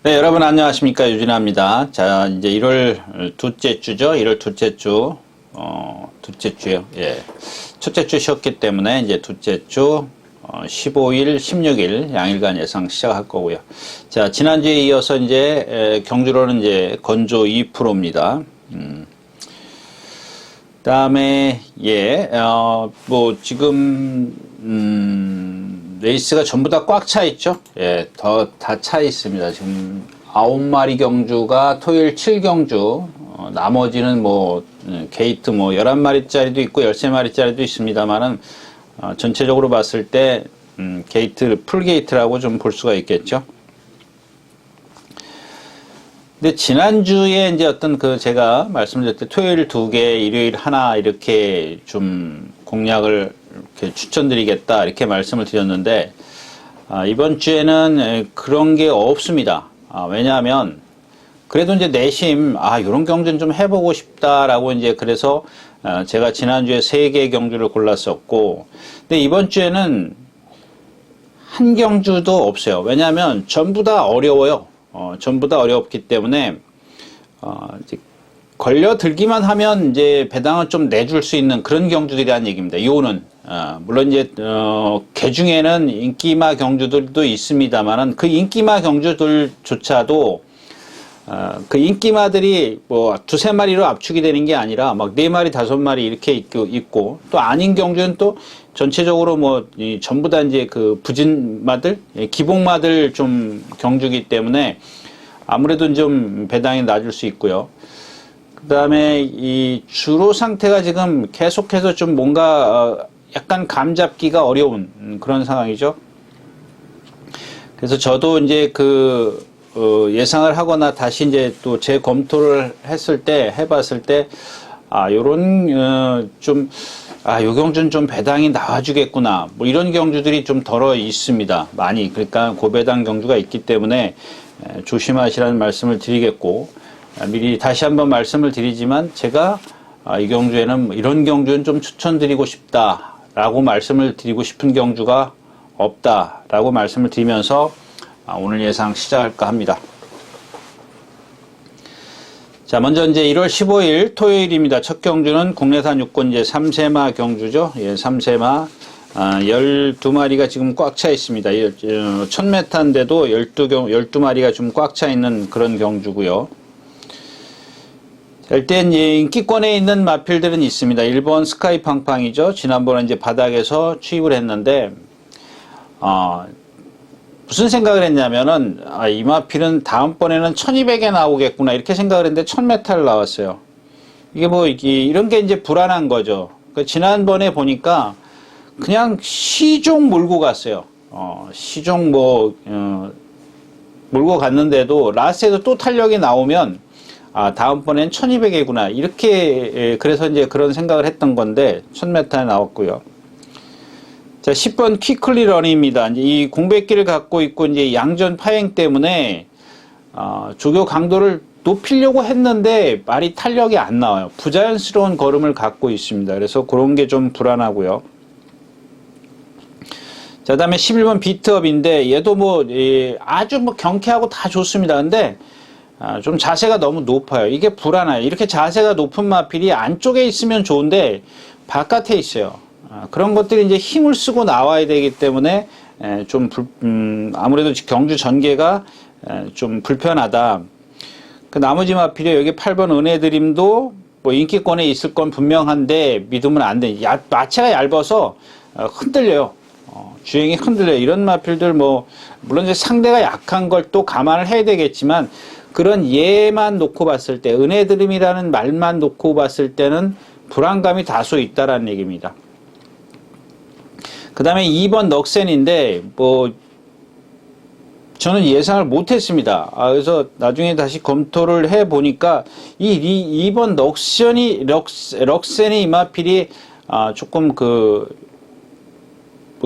네, 여러분 안녕하십니까. 유진아입니다. 자, 이제 1월 둘째 주죠. 1월 둘째 주, 둘째 주요. 예. 첫째 주 쉬었기 때문에 이제 둘째 주, 15일, 16일 양일간 예상 시작할 거고요. 자, 지난주에 이어서 이제, 경주로는 이제 건조 2%입니다. 그다음에 뭐 지금 레이스가 전부 다 꽉 차 있죠. 예, 다 차 있습니다. 지금 9마리 경주가 토요일 7경주, 나머지는 뭐 게이트 뭐 11마리짜리도 있고 13마리짜리도 있습니다만은 전체적으로 봤을 때 게이트 풀 게이트라고 좀 볼 수가 있겠죠. 근데 지난주에 이제 어떤 제가 말씀드릴 때 토요일 2개, 일요일 하나 이렇게 좀 공략을 이렇게 추천드리겠다 이렇게 말씀을 드렸는데, 이번 주에는 그런 게 없습니다. 왜냐하면 그래도 이제 내심 이런 경주는 좀 해보고 싶다라고 이제 그래서 제가 지난주에 3개 경주를 골랐었고, 근데 이번 주에는 한 경주도 없어요. 왜냐하면 전부 다 어려워요. 전부 다 어렵기 때문에, 이제 걸려들기만 하면 이제 배당을 좀 내줄 수 있는 그런 경주들이라는 얘기입니다. 요는, 물론 이제, 개 중에는 인기마 경주들도 있습니다만은 그 인기마 경주들조차도, 그 인기마들이 뭐 2~3마리로 압축이 되는 게 아니라 막 4마리, 5마리 이렇게 있고, 또 아닌 경주는 또 전체적으로 뭐 전부 다 이제 그 부진마들, 기복마들 좀 경주기 때문에 아무래도 좀 배당이 낮을 수 있고요. 그 다음에 이 주로 상태가 지금 계속해서 좀 뭔가 약간 감 잡기가 어려운 그런 상황이죠. 그래서 저도 이제 예상을 하거나 다시 이제 또 재검토를 해봤을 때, 요 경주는 좀 배당이 나와주겠구나. 뭐 이런 경주들이 좀 덜어 있습니다. 많이. 그러니까 고배당 경주가 있기 때문에 조심하시라는 말씀을 드리겠고, 미리 다시 한번 말씀을 드리지만 제가 이 경주에는 이런 경주는 좀 추천드리고 싶다라고 말씀을 드리고 싶은 경주가 없다라고 말씀을 드리면서 오늘 예상 시작할까 합니다. 자, 먼저 이제 1월 15일 토요일입니다. 첫 경주는 국내산 육군 이제 3세마 경주죠. 예, 3세마. 12마리가 지금 꽉 차 있습니다. 1000m인데도 12마리가 좀 꽉 차 있는 그런 경주고요. 일단 인기권에 있는 마필들은 있습니다. 1번 스카이 팡팡이죠. 지난번에 이제 바닥에서 취입을 했는데, 무슨 생각을 했냐면은, 이 마필은 다음번에는 1200에 나오겠구나, 이렇게 생각을 했는데 1000m를 나왔어요. 이게 뭐, 이런 게 이제 불안한 거죠. 그러니까 지난번에 보니까 그냥 시종 몰고 갔어요. 시종 몰고 갔는데도 라스트에도 또 탄력이 나오면, 다음번엔 1200이구나. 이렇게, 그래서 이제 그런 생각을 했던 건데, 1000m에 나왔고요. 자, 10번 퀴클리 런입니다. 이제 이 공백기를 갖고 있고, 이제 양전 파행 때문에, 조교 강도를 높이려고 했는데, 말이 탄력이 안 나와요. 부자연스러운 걸음을 갖고 있습니다. 그래서 그런 게 좀 불안하고요. 자, 다음에 11번 비트업인데, 얘도 아주 경쾌하고 다 좋습니다. 근데, 좀 자세가 너무 높아요. 이게 불안해요. 이렇게 자세가 높은 마필이 안쪽에 있으면 좋은데, 바깥에 있어요. 그런 것들이 이제 힘을 쓰고 나와야 되기 때문에 아무래도 경주 전개가 좀 불편하다. 그 나머지 마필이 여기 8번 은혜드림도 뭐 인기권에 있을 건 분명한데 믿으면 안 돼. 마체가 얇아서 흔들려요. 주행이 흔들려요. 이런 마필들 물론 이제 상대가 약한 걸 또 감안을 해야 되겠지만 그런 예만 놓고 봤을 때 은혜드림이라는 말만 놓고 봤을 때는 불안감이 다소 있다라는 얘기입니다. 그 다음에 2번 넉센인데, 저는 예상을 못했습니다. 그래서 나중에 다시 검토를 해보니까, 2번 넉센이 이마필이, 조금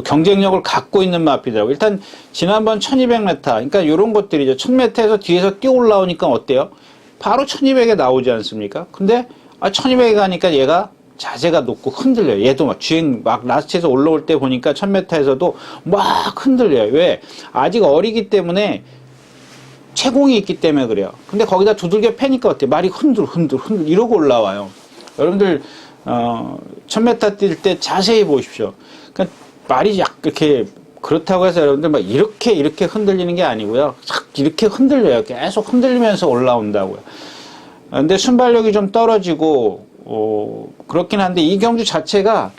경쟁력을 갖고 있는 마필이라고. 일단, 지난번 1200m, 그러니까 요런 것들이죠. 1000m에서 뒤에서 뛰어 올라오니까 어때요? 바로 1200에 나오지 않습니까? 근데, 1200에 가니까 얘가 자세가 높고 흔들려요. 얘도 주행 라스트에서 올라올 때 보니까 1000m에서도 막 흔들려요. 왜? 아직 어리기 때문에 채공이 있기 때문에 그래요. 근데 거기다 두들겨 패니까 어때? 말이 흔들 이러고 올라와요. 여러분들 1000m 뛸 때 자세히 보십시오. 그러니까 말이 이렇게 그렇다고 해서 여러분들 막 이렇게 흔들리는 게 아니고요. 이렇게 흔들려요. 계속 흔들리면서 올라온다고요. 근데 순발력이 좀 떨어지고 그렇긴 한데 이 경주 자체가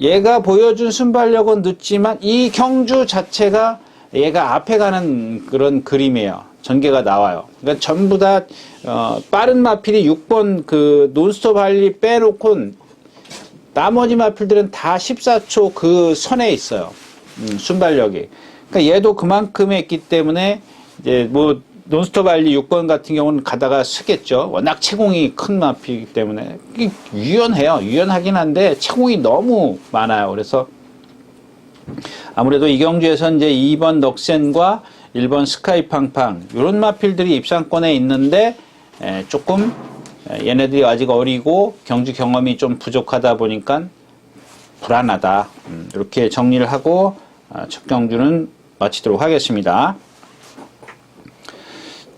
얘가 보여준 순발력은 늦지만 이 경주 자체가 얘가 앞에 가는 그런 그림이에요. 전개가 나와요. 그러니까 전부 다 빠른 마필이 6번 그 논스톱 할리 빼놓고 나머지 마필들은 다 14초 그 선에 있어요. 순발력이. 그러니까 얘도 그만큼 했기 때문에 이제 뭐 논스톱 할리 6번 같은 경우는 가다가 쓰겠죠. 워낙 채공이 큰 마필이기 때문에 유연해요. 유연하긴 한데 채공이 너무 많아요. 그래서 아무래도 이 경주에서 이제 2번 넉센과 1번 스카이팡팡 이런 마필들이 입상권에 있는데 조금 얘네들이 아직 어리고 경주 경험이 좀 부족하다 보니까 불안하다. 이렇게 정리를 하고 첫 경주는 마치도록 하겠습니다.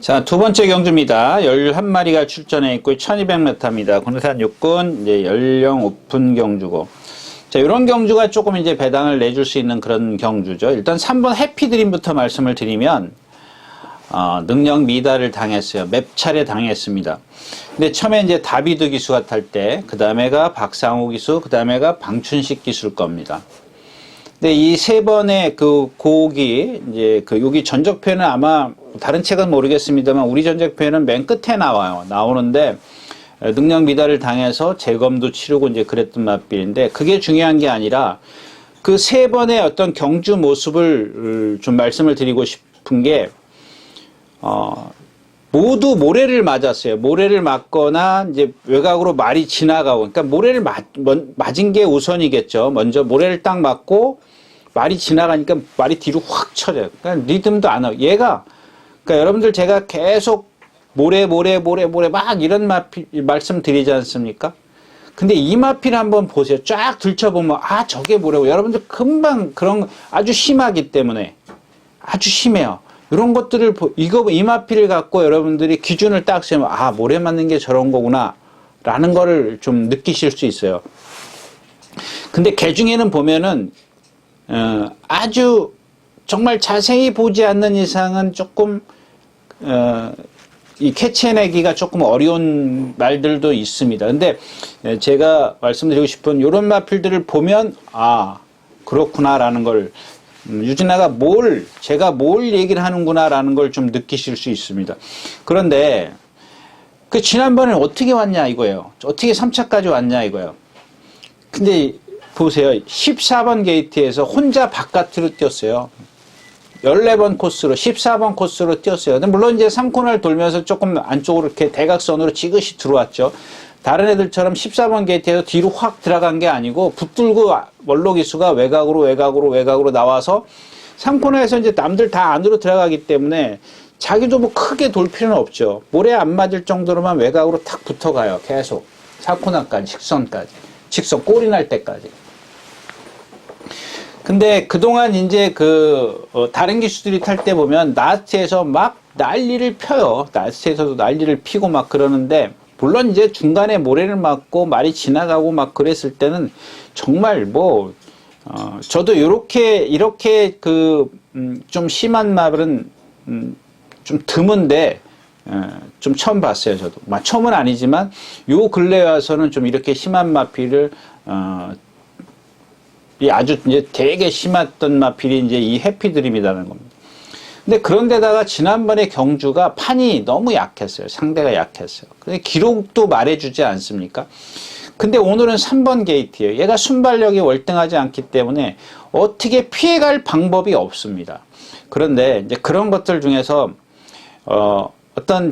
자, 두 번째 경주입니다. 11마리가 출전해 있고 1200m입니다. 군산 육군 이제 연령 오픈 경주고. 자, 이런 경주가 조금 이제 배당을 내줄 수 있는 그런 경주죠. 일단 3번 해피드림부터 말씀을 드리면, 능력 미달을 당했어요. 몇 차례 당했습니다. 근데 처음에 이제 다비드 기수가 탈 때, 그 다음에가 박상우 기수, 그 다음에가 방춘식 기수일 겁니다. 근데 이 세 번의 그 곡이, 이제 여기 전적표는 아마 다른 책은 모르겠습니다만, 우리 전적표는 맨 끝에 나와요. 나오는데, 능력 미달을 당해서 재검도 치르고 이제 그랬던 맛빌인데 그게 중요한 게 아니라 그 세 번의 어떤 경주 모습을 좀 말씀을 드리고 싶은 게 모두 모래를 맞았어요. 모래를 맞거나 이제 외곽으로 말이 지나가고 그러니까 모래를 맞은 게 우선이겠죠. 먼저 모래를 딱 맞고 말이 지나가니까 말이 뒤로 확 쳐져요. 그러니까 리듬도 안 하고 얘가 그러니까 여러분들 제가 계속 모래 막 이런 마필 말씀 드리지 않습니까? 근데 이 마필 한번 보세요. 쫙 들춰보면 저게 모래고 여러분들 금방 그런 아주 심하기 때문에 아주 심해요. 이런 것들을 이 마필을 갖고 여러분들이 기준을 딱 세우면 모래 맞는 게 저런 거구나 라는 거를 좀 느끼실 수 있어요. 근데 개 중에는 보면은 아주 정말 자세히 보지 않는 이상은 조금 이 캐치해내기가 조금 어려운 말들도 있습니다. 근데 제가 말씀드리고 싶은 이런 마필들을 보면 그렇구나라는 걸 유진아가 제가 뭘 얘기를 하는구나라는 걸 좀 느끼실 수 있습니다. 그런데 그 지난번에 어떻게 왔냐 이거예요. 어떻게 3차까지 왔냐 이거예요. 근데 보세요. 14번 게이트에서 혼자 바깥으로 뛰었어요. 14번 코스로 14번 코스로 뛰었어요. 근데 물론 이제 3코너를 돌면서 조금 안쪽으로 이렇게 대각선으로 지그시 들어왔죠. 다른 애들처럼 14번 게이트에서 뒤로 확 들어간 게 아니고 붙들고 원로 기수가 외곽으로 나와서 3코너에서 이제 남들 다 안으로 들어가기 때문에 자기도 뭐 크게 돌 필요는 없죠. 모래 안 맞을 정도로만 외곽으로 탁 붙어가요. 계속 4코너까지 직선 골이 날 때까지. 근데 그동안 이제 다른 기수들이 탈 때 보면 나스트에서 막 난리를 펴요. 나스트에서도 난리를 피고 막 그러는데, 물론 이제 중간에 모래를 맞고 말이 지나가고 막 그랬을 때는 정말 저도 이렇게 좀 심한 말은 좀 드문데, 좀 처음 봤어요, 저도. 처음은 아니지만, 요 근래에 와서는 좀 이렇게 심한 마피를, 아주 이제 되게 심했던 마필이 이제 이 해피드림이라는 겁니다. 근데 그런데다가 지난번에 경주가 판이 너무 약했어요. 상대가 약했어요. 근데 기록도 말해주지 않습니까? 근데 오늘은 3번 게이트예요. 얘가 순발력이 월등하지 않기 때문에 어떻게 피해갈 방법이 없습니다. 그런데 이제 그런 것들 중에서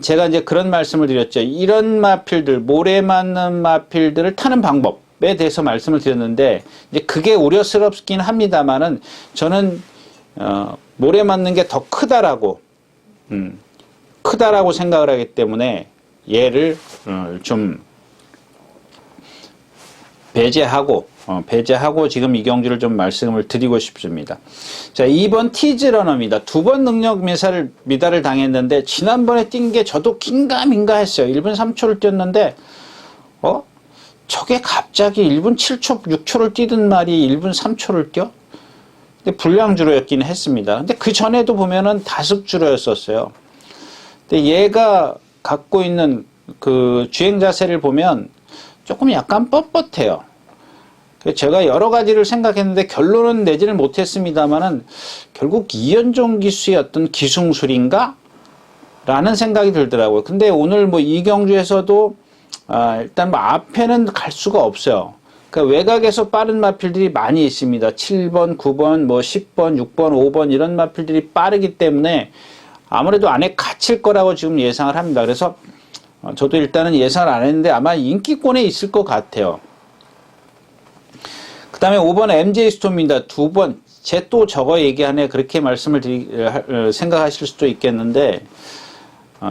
제가 이제 그런 말씀을 드렸죠. 이런 마필들, 모래 맞는 마필들을 타는 방법에 대해서 말씀을 드렸는데, 이제 그게 우려스럽긴 합니다만은, 저는, 모래 맞는 게 더 크다라고 생각을 하기 때문에, 얘를, 좀, 배제하고 지금 이 경주를 좀 말씀을 드리고 싶습니다. 자, 2번 티즈러너입니다. 두 번 능력 미달을 당했는데 지난번에 뛴 게 저도 긴가민가 했어요. 1분 3초를 뛰었는데 저게 갑자기 1분 7초, 6초를 뛰던 말이 1분 3초를 뛰어? 근데 불량주로였긴 했습니다. 근데 그 전에도 보면은 다습주로였었어요. 근데 얘가 갖고 있는 그 주행 자세를 보면 조금 약간 뻣뻣해요. 제가 여러 가지를 생각했는데 결론은 내지를 못했습니다만은 결국 이현종 기수의 어떤 기승술인가? 라는 생각이 들더라고요. 근데 오늘 뭐 이 경주에서도 일단 뭐 앞에는 갈 수가 없어요. 그러니까 외곽에서 빠른 마필들이 많이 있습니다. 7번, 9번, 뭐 10번, 6번, 5번 이런 마필들이 빠르기 때문에 아무래도 안에 갇힐 거라고 지금 예상을 합니다. 그래서 저도 일단은 예상을 안 했는데 아마 인기권에 있을 것 같아요. 그 다음에 5번 MJ 스톰입니다. 두 번, 쟤 또 저거 얘기하네. 그렇게 말씀을 생각하실 수도 있겠는데,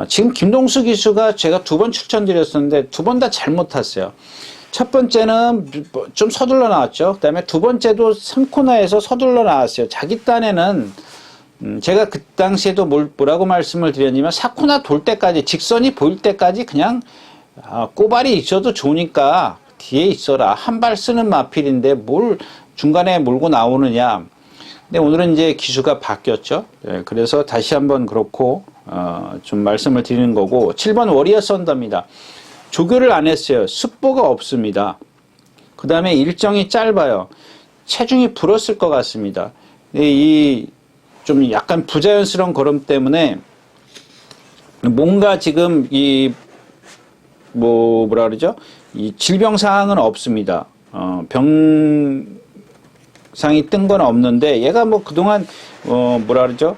지금 김동수 기수가 제가 두 번 추천드렸었는데, 두 번 다 잘못 탔어요. 첫 번째는 좀 서둘러 나왔죠. 그 다음에 두 번째도 3코너에서 서둘러 나왔어요. 자기 딴에는, 제가 그 당시에도 뭐라고 말씀을 드렸냐면, 4코너 돌 때까지, 직선이 보일 때까지 그냥, 꼬발이 있어도 좋으니까, 뒤에 있어라. 한 발 쓰는 마필인데 뭘 중간에 몰고 나오느냐. 근데 오늘은 이제 기수가 바뀌었죠. 네, 그래서 다시 한번 그렇고 좀 말씀을 드리는 거고. 7번 워리어 썬더입니다. 조교를 안 했어요. 습보가 없습니다. 그 다음에 일정이 짧아요. 체중이 불었을 것 같습니다. 이 좀 약간 부자연스러운 걸음 때문에 뭔가 지금 뭐라 그러죠? 이 질병 사항은 없습니다. 병상이 뜬 건 없는데 얘가 뭐 그동안 뭐라 그러죠?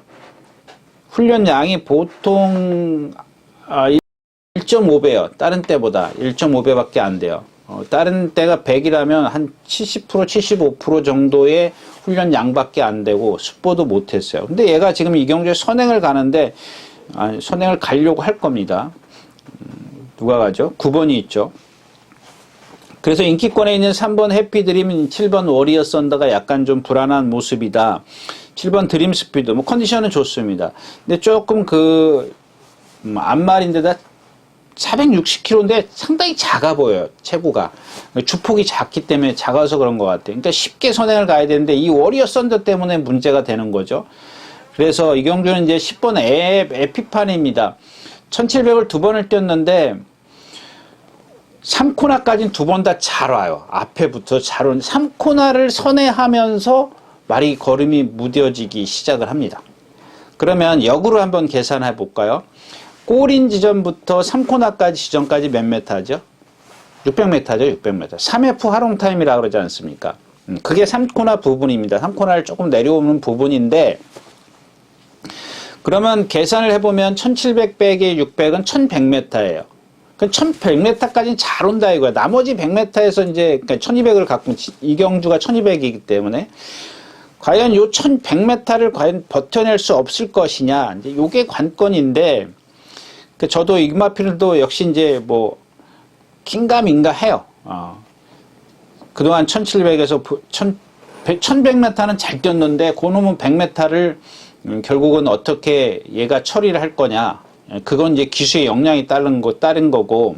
훈련량이 보통 1.5배요. 다른 때보다 1.5배밖에 안 돼요. 다른 때가 100이라면 한 70%, 75% 정도의 훈련량밖에 안 되고 습보도 못했어요. 근데 얘가 지금 이 경주에 선행을 가는데 선행을 가려고 할 겁니다. 누가 가죠? 9번이 있죠. 그래서 인기권에 있는 3번 해피드림, 7번 워리어 썬더가 약간 좀 불안한 모습이다. 7번 드림 스피드, 뭐 컨디션은 좋습니다. 근데 조금 앞말인데다 460km인데 상당히 작아 보여요. 체구가. 주폭이 작기 때문에 작아서 그런 것 같아요. 그러니까 쉽게 선행을 가야 되는데 이 워리어 썬더 때문에 문제가 되는 거죠. 그래서 이 경주는 이제 10번 에피판입니다. 1700을 두 번을 뛰었는데 3코너까지는 두 번 다 잘 와요. 앞에부터 잘 오는 3코너를 선회하면서 말이 걸음이 무뎌지기 시작을 합니다. 그러면 역으로 한번 계산해 볼까요? 골인 지점부터 3코너까지 지점까지 몇 메타죠? 600m죠. 600m. 3F 활용 타임이라고 그러지 않습니까? 그게 3코너 부분입니다. 3코너를 조금 내려오는 부분인데 그러면 계산을 해보면 1700 빼기 600은 1100m예요. 1100m까지는 잘 온다 이거야. 나머지 100m에서 이제 1200을 갖고 이 경주가 1200이기 때문에 과연 요 1100m를 과연 버텨낼 수 없을 것이냐. 이제 요게 관건인데 저도 이마필도 역시 이제 뭐 긴가민가 해요. 그동안 1700에서 1100m는 잘 뛰었는데 그놈은 100m를 결국은 어떻게 얘가 처리를 할 거냐. 그건 이제 기수의 역량이 따른 거고.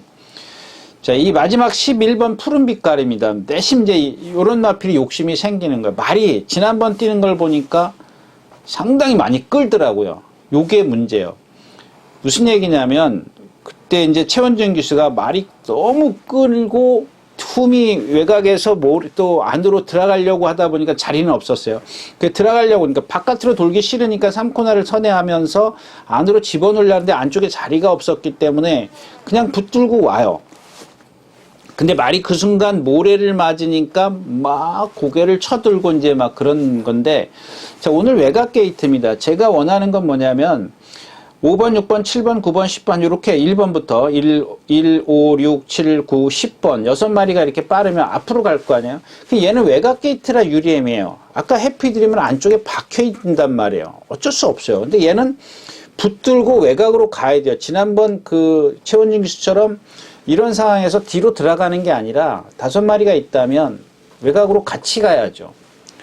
자, 이 마지막 11번 푸른 빛깔입니다. 내심 이제 이런 마필이 욕심이 생기는 거예요. 말이 지난번 뛰는 걸 보니까 상당히 많이 끌더라고요. 요게 문제예요. 무슨 얘기냐면 그때 이제 최원준 기수가 말이 너무 끌고 툼이 외곽에서 또 안으로 들어가려고 하다 보니까 자리는 없었어요. 그 들어가려고 그러니까 바깥으로 돌기 싫으니까 3코너를 선회하면서 안으로 집어넣으려는데 안쪽에 자리가 없었기 때문에 그냥 붙들고 와요. 근데 말이 그 순간 모래를 맞으니까 막 고개를 쳐들고 이제 막 그런 건데 자, 오늘 외곽 게이트입니다. 제가 원하는 건 뭐냐면 5번, 6번, 7번, 9번, 10번 이렇게 1번부터 1, 5, 6, 7, 9, 10번 6마리가 이렇게 빠르면 앞으로 갈 거 아니에요. 얘는 외곽 게이트라 유리엠이에요. 아까 해피드림은 안쪽에 박혀 있단 말이에요. 어쩔 수 없어요. 근데 얘는 붙들고 외곽으로 가야 돼요. 지난번 그 최원준 기수처럼 이런 상황에서 뒤로 들어가는 게 아니라 5마리가 있다면 외곽으로 같이 가야죠.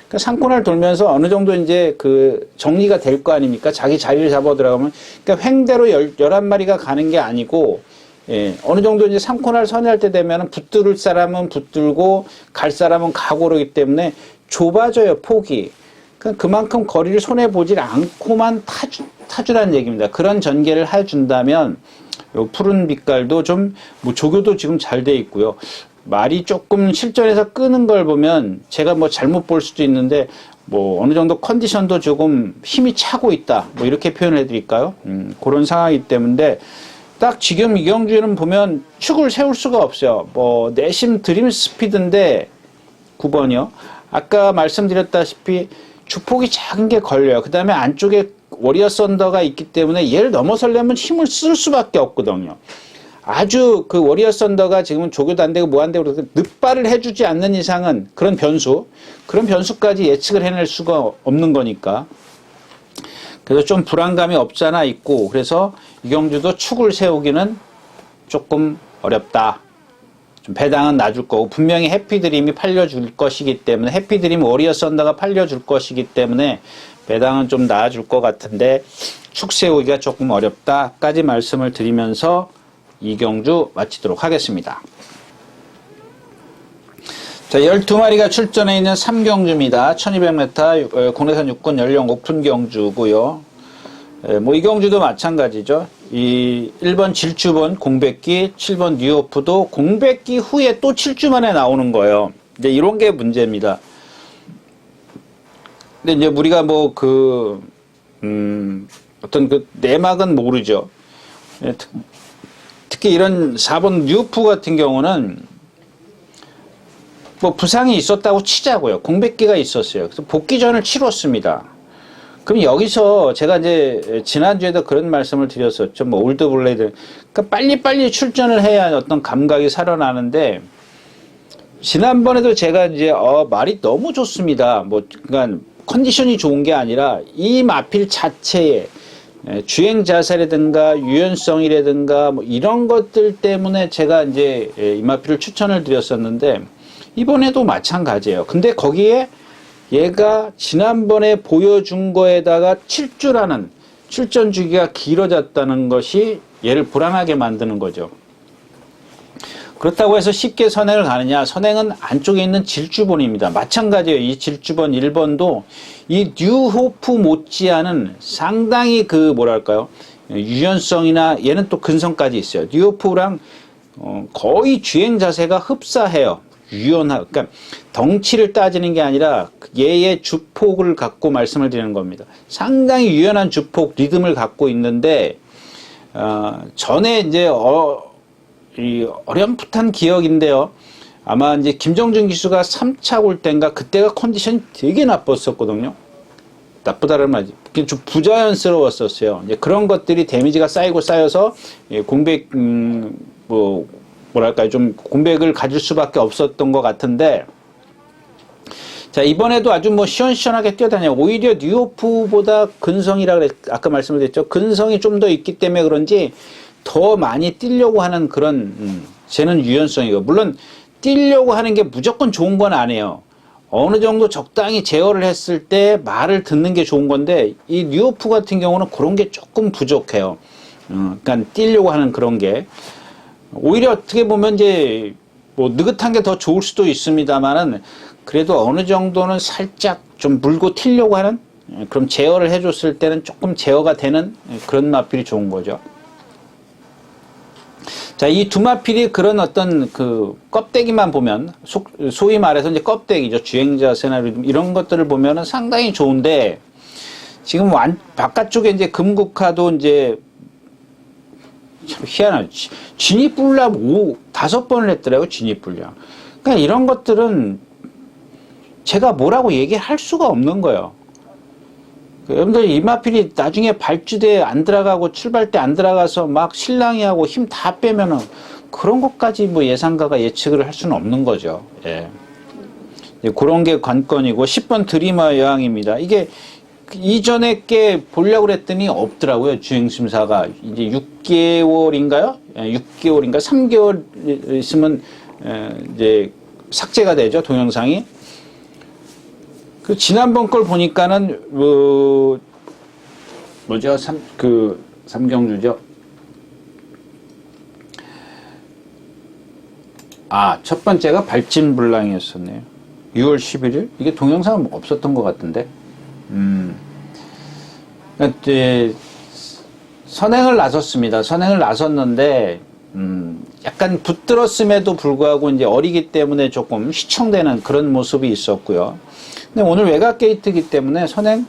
그러니까 상코너를 돌면서 어느 정도 이제 그 정리가 될 거 아닙니까? 자기 자리를 잡아 들어가면. 그러니까 횡대로 11마리가 가는 게 아니고, 예, 어느 정도 이제 3코너를 선회할 때 되면 붙들 사람은 붙들고 갈 사람은 가고 그러기 때문에 좁아져요, 폭이. 그만큼 거리를 손해보질 않고만 타주라는 얘기입니다. 그런 전개를 해준다면 요 푸른 빛깔도 좀, 뭐 조교도 지금 잘 돼 있고요. 말이 조금 실전에서 끄는 걸 보면 제가 뭐 잘못 볼 수도 있는데 뭐 어느 정도 컨디션도 조금 힘이 차고 있다. 뭐 이렇게 표현을 해드릴까요? 그런 상황이기 때문에 딱 지금 이경주는 보면 축을 세울 수가 없어요. 뭐 내심 드림 스피드인데 9번이요. 아까 말씀드렸다시피 주폭이 작은 게 걸려요. 그 다음에 안쪽에 워리어 썬더가 있기 때문에 얘를 넘어서려면 힘을 쓸 수밖에 없거든요. 아주 그 워리어 썬더가 지금은 조교도 안 되고 뭐 안 되고 늑발을 해주지 않는 이상은 그런 변수까지 예측을 해낼 수가 없는 거니까. 그래서 좀 불안감이 없잖아 있고, 그래서 이경주도 축을 세우기는 조금 어렵다. 좀 배당은 놔줄 거고, 분명히 해피드림이 팔려줄 것이기 때문에, 해피드림 워리어 썬더가 팔려줄 것이기 때문에 배당은 좀 놔줄 것 같은데 축 세우기가 조금 어렵다까지 말씀을 드리면서 이경주 마치도록 하겠습니다. 자, 12마리가 출전해 있는 3경주입니다. 1200m 국내산 육군 연령 오픈 경주고요. 뭐 이경주도 마찬가지죠. 이 1번 질주번 공백기, 7번 뉴오프도 공백기 후에 또 7주 만에 나오는 거예요. 이제 이런 게 문제입니다. 근데 이제 우리가 뭐 어떤 그 내막은 모르죠. 특히 이런 4번 뉴오프 같은 경우는 뭐 부상이 있었다고 치자고요. 공백기가 있었어요. 그래서 복귀전을 치렀습니다. 그럼 여기서 제가 이제 지난주에도 그런 말씀을 드렸었죠. 뭐 올드블레이드. 그러니까 빨리빨리 출전을 해야 어떤 감각이 살아나는데, 지난번에도 제가 이제 말이 너무 좋습니다. 뭐 그러니까 컨디션이 좋은 게 아니라 이 마필 자체에 주행 자세라든가 유연성이라든가 뭐 이런 것들 때문에 제가 이제 이 마필을 추천을 드렸었는데, 이번에도 마찬가지예요. 근데 거기에 얘가 지난번에 보여준 거에다가 7주라는 출전 주기가 길어졌다는 것이 얘를 불안하게 만드는 거죠. 그렇다고 해서 쉽게 선행을 가느냐? 선행은 안쪽에 있는 질주본입니다. 마찬가지예요. 이 질주본 1번도 이 뉴호프 못지않은 상당히 그 뭐랄까요? 유연성이나 얘는 또 근성까지 있어요. 뉴호프랑 거의 주행 자세가 흡사해요. 그러니까 덩치를 따지는 게 아니라 얘의 주폭을 갖고 말씀을 드리는 겁니다. 상당히 유연한 주폭 리듬을 갖고 있는데, 전에 이제 이 어렴풋한 기억인데요. 아마 이제 김정준 기수가 3차 올 때인가 그때가 컨디션이 되게 나빴었거든요. 나쁘다는 말이지. 좀 부자연스러웠었어요. 이제 그런 것들이 데미지가 쌓여서 공백 뭐랄까요, 좀 공백을 가질 수밖에 없었던 것 같은데, 자, 이번에도 아주 뭐 시원시원하게 뛰어다녀요. 오히려 뉴오프보다 근성이라 그랬, 아까 말씀을 드렸죠. 근성이 좀 더 있기 때문에 그런지 더 많이 뛰려고 하는 그런, 쟤는 유연성이고, 물론 뛰려고 하는 게 무조건 좋은 건 아니에요. 어느 정도 적당히 제어를 했을 때 말을 듣는 게 좋은 건데, 이 뉴오프 같은 경우는 그런 게 조금 부족해요. 그러니까 뛰려고 하는 그런 게. 오히려 어떻게 보면 이제 뭐 느긋한 게 더 좋을 수도 있습니다만은, 그래도 어느 정도는 살짝 좀 물고 튀려고 하는, 그럼 제어를 해줬을 때는 조금 제어가 되는 그런 마필이 좋은 거죠. 자, 이 두 마필이 그런 어떤 그 껍데기만 보면, 소위 말해서 이제 껍데기죠. 주행자세나 이런 것들을 보면은 상당히 좋은데, 지금 바깥쪽에 이제 금국화도 이제 참 희한하죠. 진입불량 5번을 했더라고요. 진입불량. 그러니까 이런 것들은 제가 뭐라고 얘기할 수가 없는 거예요. 여러분들 이 마필이 나중에 발주대에 안 들어가고 출발대 안 들어가서 막 실랑이하고 힘 다 빼면은 그런 것까지 뭐 예상가가 예측을 할 수는 없는 거죠. 예. 그런 게 관건이고, 10번 드리머 여왕입니다. 이게 이전에 게 보려고 그랬더니 없더라고요. 주행심사가. 이제 6개월인가요? 6개월인가? 3개월 있으면, 이제 삭제가 되죠. 동영상이. 그, 지난번 걸 보니까는, 뭐죠? 삼경주죠. 첫 번째가 발진불량이었었네요. 6월 11일? 이게 동영상은 없었던 것 같은데. 선행을 나섰습니다. 선행을 나섰는데, 약간 붙들었음에도 불구하고 이제 어리기 때문에 조금 시청되는 그런 모습이 있었고요. 근데 오늘 외곽 게이트이기 때문에 선행,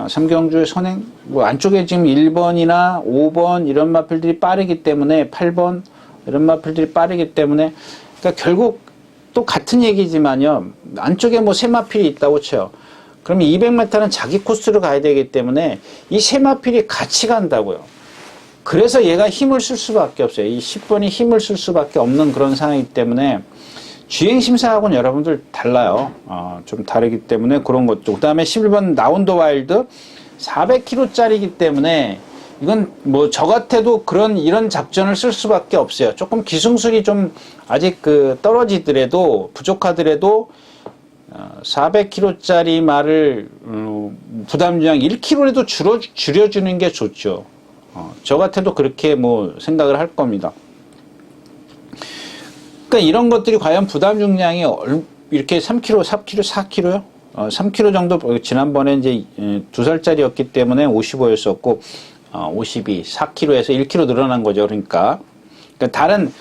삼경주의 선행, 뭐 안쪽에 지금 1번이나 5번 이런 마필들이 빠르기 때문에 8번 이런 마필들이 빠르기 때문에 그러니까 결국 또 같은 얘기지만요. 안쪽에 뭐 세 마필이 있다고 쳐요. 그러면 200m는 자기 코스로 가야 되기 때문에 이 세 마필이 같이 간다고요. 그래서 얘가 힘을 쓸 수밖에 없어요. 이 10번이 힘을 쓸 수밖에 없는 그런 상황이기 때문에 주행심사하고는 여러분들 달라요. 좀 다르기 때문에 그런 것도. 그 다음에 11번 나운드 와일드 400km짜리이기 때문에 이건 뭐 저 같아도 이런 작전을 쓸 수밖에 없어요. 조금 기승술이 좀 아직 떨어지더라도 부족하더라도 400km짜리 말을 부담중량 1km라도 줄여주는 게 좋죠. 저 같아도 그렇게 뭐 생각을 할 겁니다. 그러니까 이런 것들이 과연 부담 중량이 이렇게 3kg, 4kg, 4kg요? 3kg 정도 지난번에 이제 2살짜리였기 때문에 55였었고 52, 4kg에서 1kg 늘어난 거죠. 그러니까 다른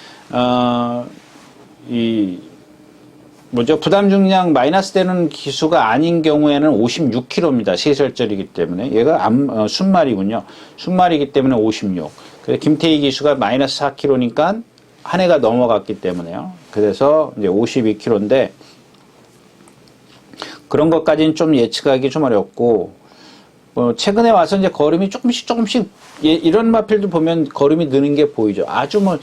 부담 중량 마이너스 되는 기수가 아닌 경우에는 56kg입니다. 3살짜리이기 때문에 얘가 순말이군요. 순말이기 때문에 56. 그래서 김태희 기수가 마이너스 4kg니까 한 해가 넘어갔기 때문에요. 그래서 이제 52kg인데 그런 것까지는 좀 예측하기 좀 어렵고 최근에 와서 이제 걸음이 조금씩 이런 마필도 보면 걸음이 느는 게 보이죠. 아주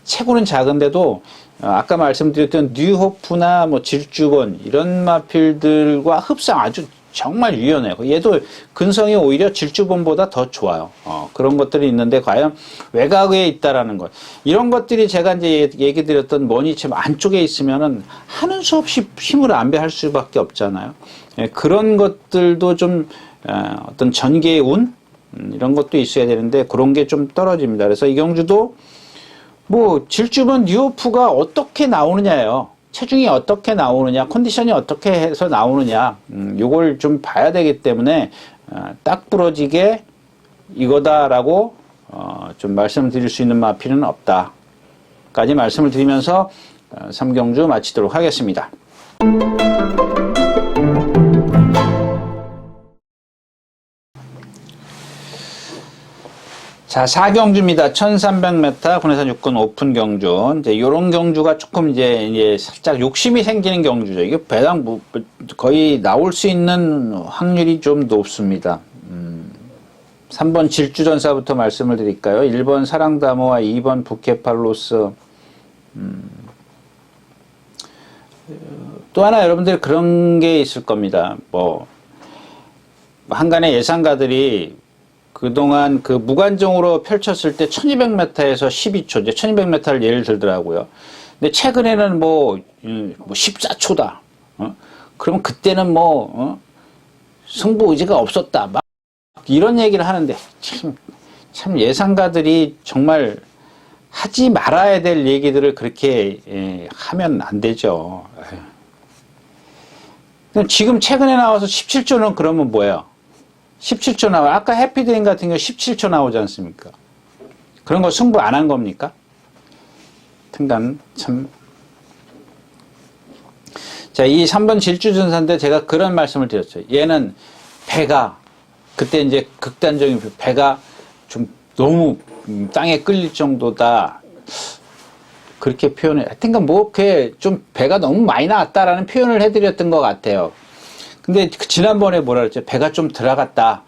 체구는 작은데도 아까 말씀드렸던 뉴호프나 질주본 이런 마필들과 흡상 아주 정말 유연해요. 얘도 근성이 오히려 질주본보다 더 좋아요. 그런 것들이 있는데 과연 외곽에 있다라는 것. 이런 것들이 제가 이제 얘기 드렸던 머니처럼 안쪽에 있으면은 하는 수 없이 힘을 안배할 수밖에 없잖아요. 그런 것들도 좀 어떤 전개의 운 이런 것도 있어야 되는데 그런 게 좀 떨어집니다. 그래서 이 경주도 질주본 뉴호프가 어떻게 나오느냐예요. 체중이 어떻게 나오느냐, 컨디션이 어떻게 해서 나오느냐, 요걸 좀 봐야 되기 때문에, 딱 부러지게 이거다라고, 좀 말씀드릴 수 있는 마필은 없다. 까지 말씀을 드리면서, 3경주 마치도록 하겠습니다. 자, 4경주입니다. 1300m 군해산 육군 오픈 경주. 이제 요런 경주가 조금 이제 살짝 욕심이 생기는 경주죠. 이게 배당 거의 나올 수 있는 확률이 좀 높습니다. 3번 질주전사부터 말씀을 드릴까요? 1번 사랑다모와 2번 부케팔로스. 또 하나 여러분들 그런 게 있을 겁니다. 한간의 예상가들이 그동안 무관중으로 펼쳤을 때 1200m에서 12초, 이제 1200m를 예를 들더라고요. 근데 최근에는 14초다. 그러면 그때는 승부 의지가 없었다. 막 이런 얘기를 하는데 참 예상가들이 정말 하지 말아야 될 얘기들을 그렇게 하면 안 되죠. 지금 최근에 나와서 17초는 그러면 뭐예요? 17초 나와. 아까 해피드림 같은 경우 17초 나오지 않습니까? 그런 거 승부 안 한 겁니까? 등간 참. 자, 이 3번 질주전사인데 제가 그런 말씀을 드렸죠. 얘는 배가 그때 이제 극단적인 배가 좀 너무 땅에 끌릴 정도다. 그렇게 표현을 하여튼간 그게 좀 배가 너무 많이 나왔다라는 표현을 해드렸던 것 같아요. 근데 지난번에 뭐라 그랬죠? 배가 좀 들어갔다.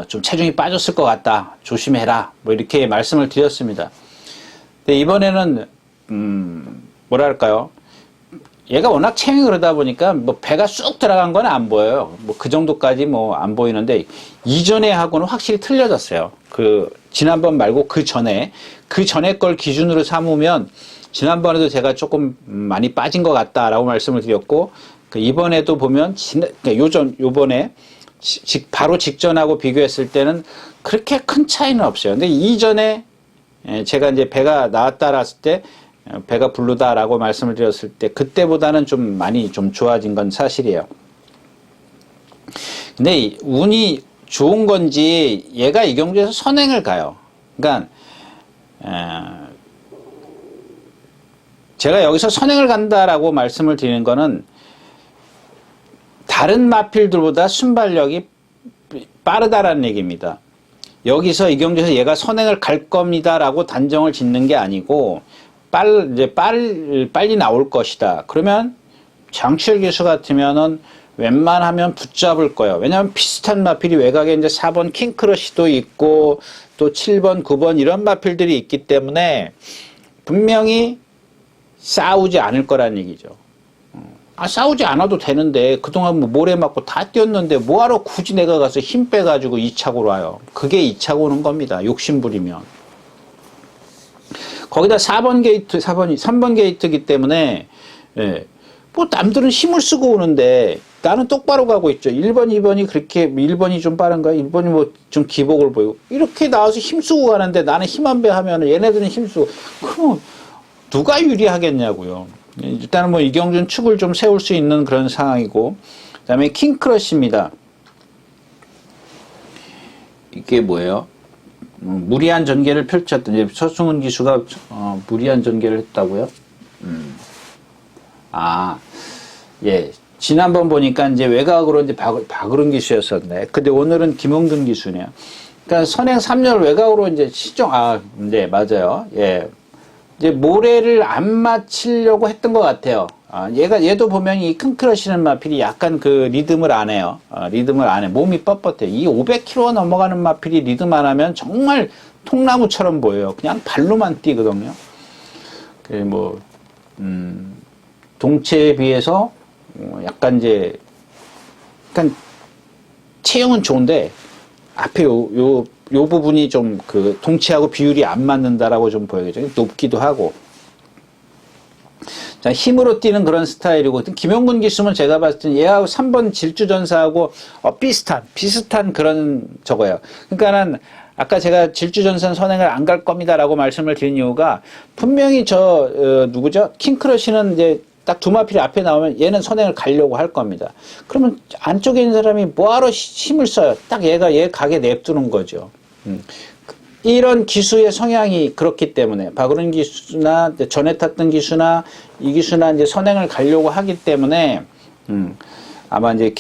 좀 체중이 빠졌을 것 같다. 조심해라. 이렇게 말씀을 드렸습니다. 근데 이번에는, 뭐랄까요? 얘가 워낙 체형이 그러다 보니까 뭐 배가 쑥 들어간 건 안 보여요. 뭐 그 정도까지 뭐 안 보이는데 이전에 하고는 확실히 틀려졌어요. 그 지난번 말고 그 전에 걸 기준으로 삼으면 지난번에도 제가 조금 많이 빠진 것 같다라고 말씀을 드렸고 그 이번에도 보면 요번에 바로 직전하고 비교했을 때는 그렇게 큰 차이는 없어요. 근데 이전에 제가 이제 배가 나왔다 놨을 때 배가 부르다라고 말씀을 드렸을 때 그때보다는 좀 많이 좀 좋아진 건 사실이에요. 근데 운이 좋은 건지 얘가 이 경주에서 선행을 가요. 그러니까 제가 여기서 선행을 간다라고 말씀을 드리는 거는 다른 마필들보다 순발력이 빠르다라는 얘기입니다. 여기서 이 경주에서 얘가 선행을 갈 겁니다라고 단정을 짓는 게 아니고 빨리 나올 것이다. 그러면 장치열 기수 같으면은 웬만하면 붙잡을 거예요. 왜냐하면 비슷한 마필이 외곽에 이제 4번 킹크러쉬도 있고 또 7번, 9번 이런 마필들이 있기 때문에 분명히 싸우지 않을 거란 얘기죠. 싸우지 않아도 되는데 그동안 뭐 모래 맞고 다 뛰었는데 뭐하러 굳이 내가 가서 힘 빼가지고 2차고로 와요. 그게 2차고 오는 겁니다. 욕심부리면. 거기다 3번 게이트이기 때문에 뭐 남들은 힘을 쓰고 오는데 나는 똑바로 가고 있죠. 1번, 2번이 그렇게 1번이 좀 빠른가요? 1번이 뭐 좀 기복을 보이고 이렇게 나와서 힘쓰고 가는데 나는 힘 한 배 하면은 얘네들은 힘쓰고 그럼 누가 유리하겠냐고요. 일단은 뭐 이경준 축을 좀 세울 수 있는 그런 상황이고 그 다음에 킹크러쉬입니다. 이게 뭐예요? 무리한 전개를 펼쳤던 이제 서승훈 기수가 무리한 전개를 했다고요? 예. 지난번 보니까 이제 외곽으로 이제 박으른 기수였었네. 근데 오늘은 김홍근 기수네요. 그러니까 선행 3열 외곽으로 이제 네, 맞아요. 예. 이제 모래를 안 맞추려고 했던 것 같아요. 얘도 보면 이 킹크러쉬는 마필이 약간 그 리듬을 안 해요. 리듬을 안 해. 몸이 뻣뻣해요. 이 500km 넘어가는 마필이 리듬 안 하면 정말 통나무처럼 보여요. 그냥 발로만 뛰거든요. 동체에 비해서 약간 체형은 좋은데 앞에 요 부분이 좀 그 동체하고 비율이 안 맞는다라고 좀 보여야죠. 높기도 하고. 자, 힘으로 뛰는 그런 스타일이고, 김용근 기수는 제가 봤을 때 얘하고 3번 질주전사하고 비슷한 그런 저거예요. 그러니까는 아까 제가 질주전선 선행을 안 갈 겁니다라고 말씀을 드린 이유가 분명히 누구죠? 킹크러쉬는 이제 딱 두 마필이 앞에 나오면 얘는 선행을 가려고 할 겁니다. 그러면 안쪽에 있는 사람이 뭐하러 힘을 써요? 딱 얘 가게 냅두는 거죠. 이런 기수의 성향이 그렇기 때문에 박으른 기수나 전에 탔던 기수나 이 기수나 이제 선행을 가려고 하기 때문에 아마 이제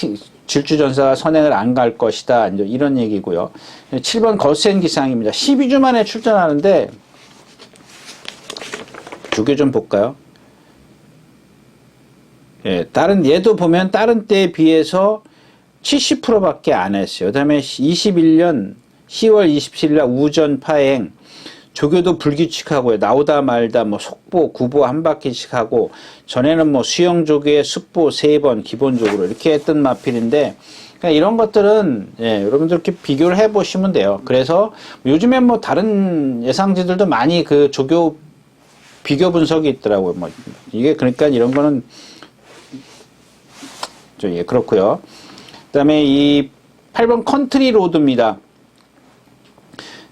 질주전사가 선행을 안 갈 것이다. 이제 이런 얘기고요. 7번 거센 기상입니다. 12주 만에 출전하는데 두 개 좀 볼까요? 예, 얘도 보면 다른 때에 비해서 70%밖에 안 했어요. 그 다음에 21년 10월 27일 날 우전 파행, 조교도 불규칙하고요. 나오다 말다 뭐 속보, 구보 한 바퀴씩 하고, 전에는 뭐 수영 조교에 숫보 3번 기본적으로 이렇게 했던 마필인데, 그러니까 이런 것들은, 예, 여러분들 이렇게 비교를 해 보시면 돼요. 그래서 요즘엔 뭐 다른 예상지들도 많이 그 조교 비교 분석이 있더라고요. 뭐, 이게 그러니까 이런 거는, 예, 그렇고요. 그 다음에 이 8번 컨트리 로드입니다.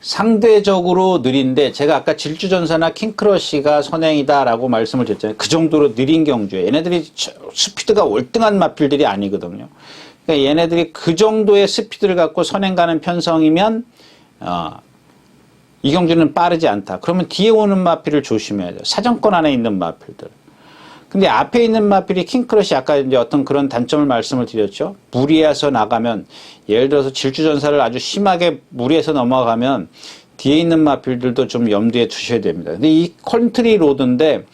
상대적으로 느린데 제가 아까 질주전사나 킹크러쉬가 선행이다라고 말씀을 드렸잖아요. 그 정도로 느린 경주에 얘네들이 스피드가 월등한 마필들이 아니거든요. 그러니까 얘네들이 그 정도의 스피드를 갖고 선행 가는 편성이면 이 경주는 빠르지 않다. 그러면 뒤에 오는 마필을 조심해야 돼요. 사정권 안에 있는 마필들. 근데 앞에 있는 마필이 킹크러쉬 아까 이제 어떤 그런 단점을 말씀을 드렸죠. 무리해서 나가면 예를 들어서 질주전사를 아주 심하게 무리해서 넘어가면 뒤에 있는 마필들도 좀 염두에 두셔야 됩니다. 근데 이 컨트리 로드인데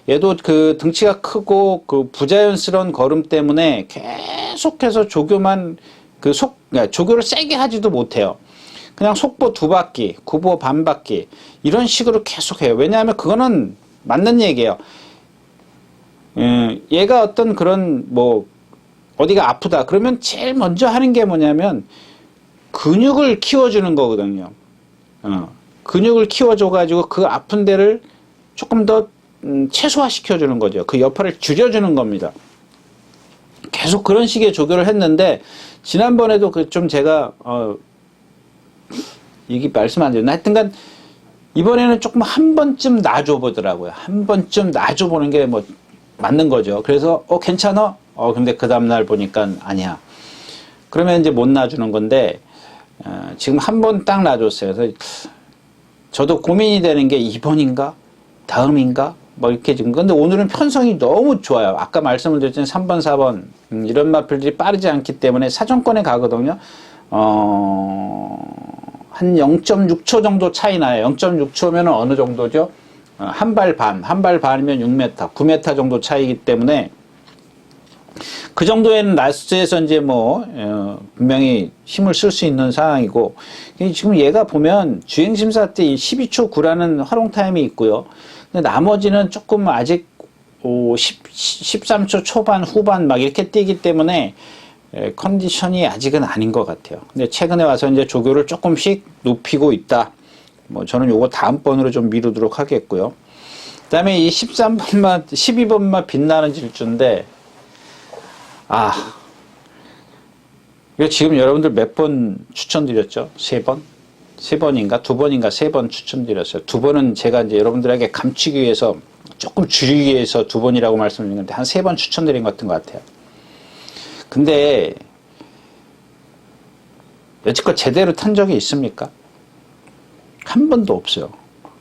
얘도 그 등치가 크고 그 부자연스러운 걸음 때문에 계속해서 조교만 조교를 세게 하지도 못해요. 그냥 속보 2바퀴, 구보 반 바퀴 이런 식으로 계속해요. 왜냐하면 그거는 맞는 얘기예요. 얘가 어떤 그런 뭐 어디가 아프다 그러면 제일 먼저 하는 게 뭐냐면 근육을 키워주는 거거든요. 근육을 키워줘가지고 그 아픈 데를 조금 더 최소화시켜주는 거죠. 그 여파를 줄여주는 겁니다. 계속 그런 식의 조교를 했는데 지난번에도 그 좀 제가 이게 말씀 안 되나 하여튼간 이번에는 조금 한 번쯤 놔줘 보더라고요. 한 번쯤 놔줘 보는 게 뭐 맞는 거죠. 그래서 괜찮아? 근데 그 다음날 보니까 아니야. 그러면 이제 못 놔주는 건데 지금 한 번 딱 놔줬어요. 그래서 저도 고민이 되는 게 이번인가? 다음인가? 뭐 이렇게 지금. 근데 오늘은 편성이 너무 좋아요. 아까 말씀을 드렸지만 3번, 4번 이런 마필들이 빠르지 않기 때문에 사정권에 가거든요. 한 0.6초 정도 차이 나요. 0.6초면 어느 정도죠? 한 발 반이면 6m, 9m 정도 차이기 때문에 그 정도에는 라스트에서 이제 뭐 분명히 힘을 쓸 수 있는 상황이고, 지금 얘가 보면 주행심사 때 12초 9라는 활용 타임이 있고요. 근데 나머지는 조금 아직 13초 초반, 후반 막 이렇게 뛰기 때문에 컨디션이 아직은 아닌 것 같아요. 근데 최근에 와서 이제 조교를 조금씩 높이고 있다. 뭐 저는 요거 다음번으로 좀 미루도록 하겠고요. 그 다음에 이 13번만, 12번만 빛나는 질주인데, 이거 지금 여러분들 몇 번 추천드렸죠? 3번? 3번인가? 2번인가? 3번 추천드렸어요. 2번은 제가 이제 여러분들에게 감추기 위해서, 조금 줄이기 위해서 2번이라고 말씀드린 건데, 한 3번 추천드린 것 같은 것 같아요. 근데, 여지껏 제대로 탄 적이 있습니까? 한 번도 없어요.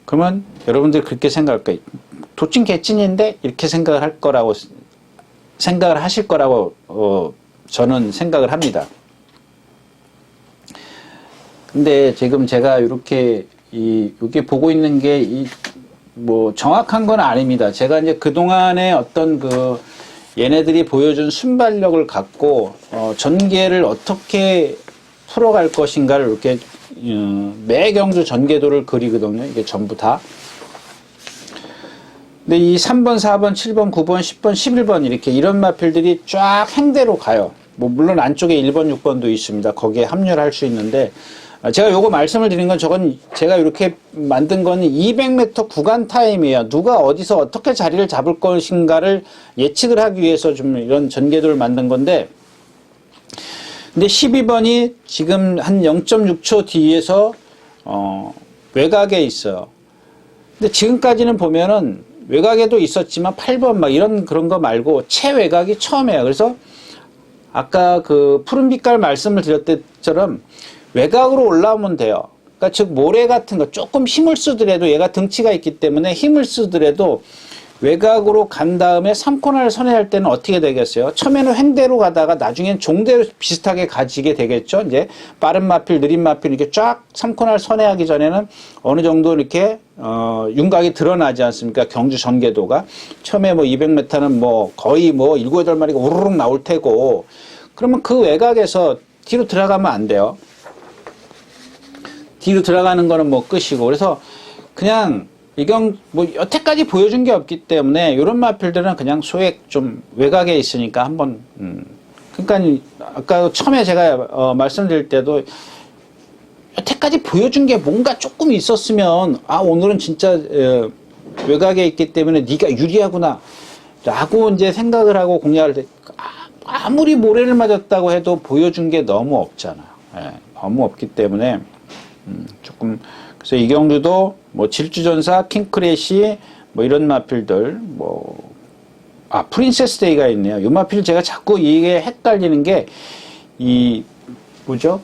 그러면 여러분들 그렇게 생각할 거예요. 도찐 개찐인데? 이렇게 생각을 하실 거라고, 저는 생각을 합니다. 근데 지금 제가 이렇게, 여기 보고 있는 게, 뭐, 정확한 건 아닙니다. 제가 이제 그동안에 어떤 얘네들이 보여준 순발력을 갖고, 전개를 어떻게 풀어갈 것인가를 이렇게, 매 경주 전개도를 그리거든요. 이게 전부 다. 근데 이 3번, 4번, 7번, 9번, 10번, 11번 이렇게 이런 마필들이 쫙 행대로 가요. 뭐 물론 안쪽에 1번, 6번도 있습니다. 거기에 합류를 할 수 있는데 제가 요거 말씀을 드린 건 저건 제가 이렇게 만든 건 200m 구간 타임이에요. 누가 어디서 어떻게 자리를 잡을 것인가를 예측을 하기 위해서 좀 이런 전개도를 만든 건데 근데 12번이 지금 한 0.6초 뒤에서 외곽에 있어요. 근데 지금까지는 보면은 외곽에도 있었지만 8번 막 이런 그런 거 말고 최외곽이 처음이에요. 그래서 아까 그 푸른빛깔 말씀을 드렸을 때처럼 외곽으로 올라오면 돼요. 그러니까 즉 모래 같은 거 조금 힘을 쓰더라도 얘가 등치가 있기 때문에 힘을 쓰더라도 외곽으로 간 다음에 3코너를 선회할 때는 어떻게 되겠어요? 처음에는 횡대로 가다가 나중엔 종대로 비슷하게 가지게 되겠죠. 이제 빠른 마필, 느린 마필 이렇게 쫙 3코너를 선회하기 전에는 어느 정도 이렇게 윤곽이 드러나지 않습니까? 경주 전개도가. 처음에 뭐 200m는 뭐 거의 뭐 7, 8마리가 우르륵 나올 테고 그러면 그 외곽에서 뒤로 들어가면 안 돼요. 뒤로 들어가는 거는 뭐 끝이고 그래서 그냥 이건 뭐 여태까지 보여준 게 없기 때문에 이런 마필들은 그냥 소액 좀 외곽에 있으니까 한번 그러니까 아까 처음에 제가 말씀드릴 때도 여태까지 보여준 게 뭔가 조금 있었으면 오늘은 진짜 외곽에 있기 때문에 네가 유리하구나 라고 이제 생각을 하고 공략을 때 아무리 모래를 맞았다고 해도 보여준 게 너무 없잖아요. 너무 없기 때문에 조금 그래서 이경주도 뭐 질주전사, 킹크래시 뭐 이런 마필들 프린세스 데이가 있네요. 이 마필 제가 자꾸 이게 헷갈리는 게 뭐죠?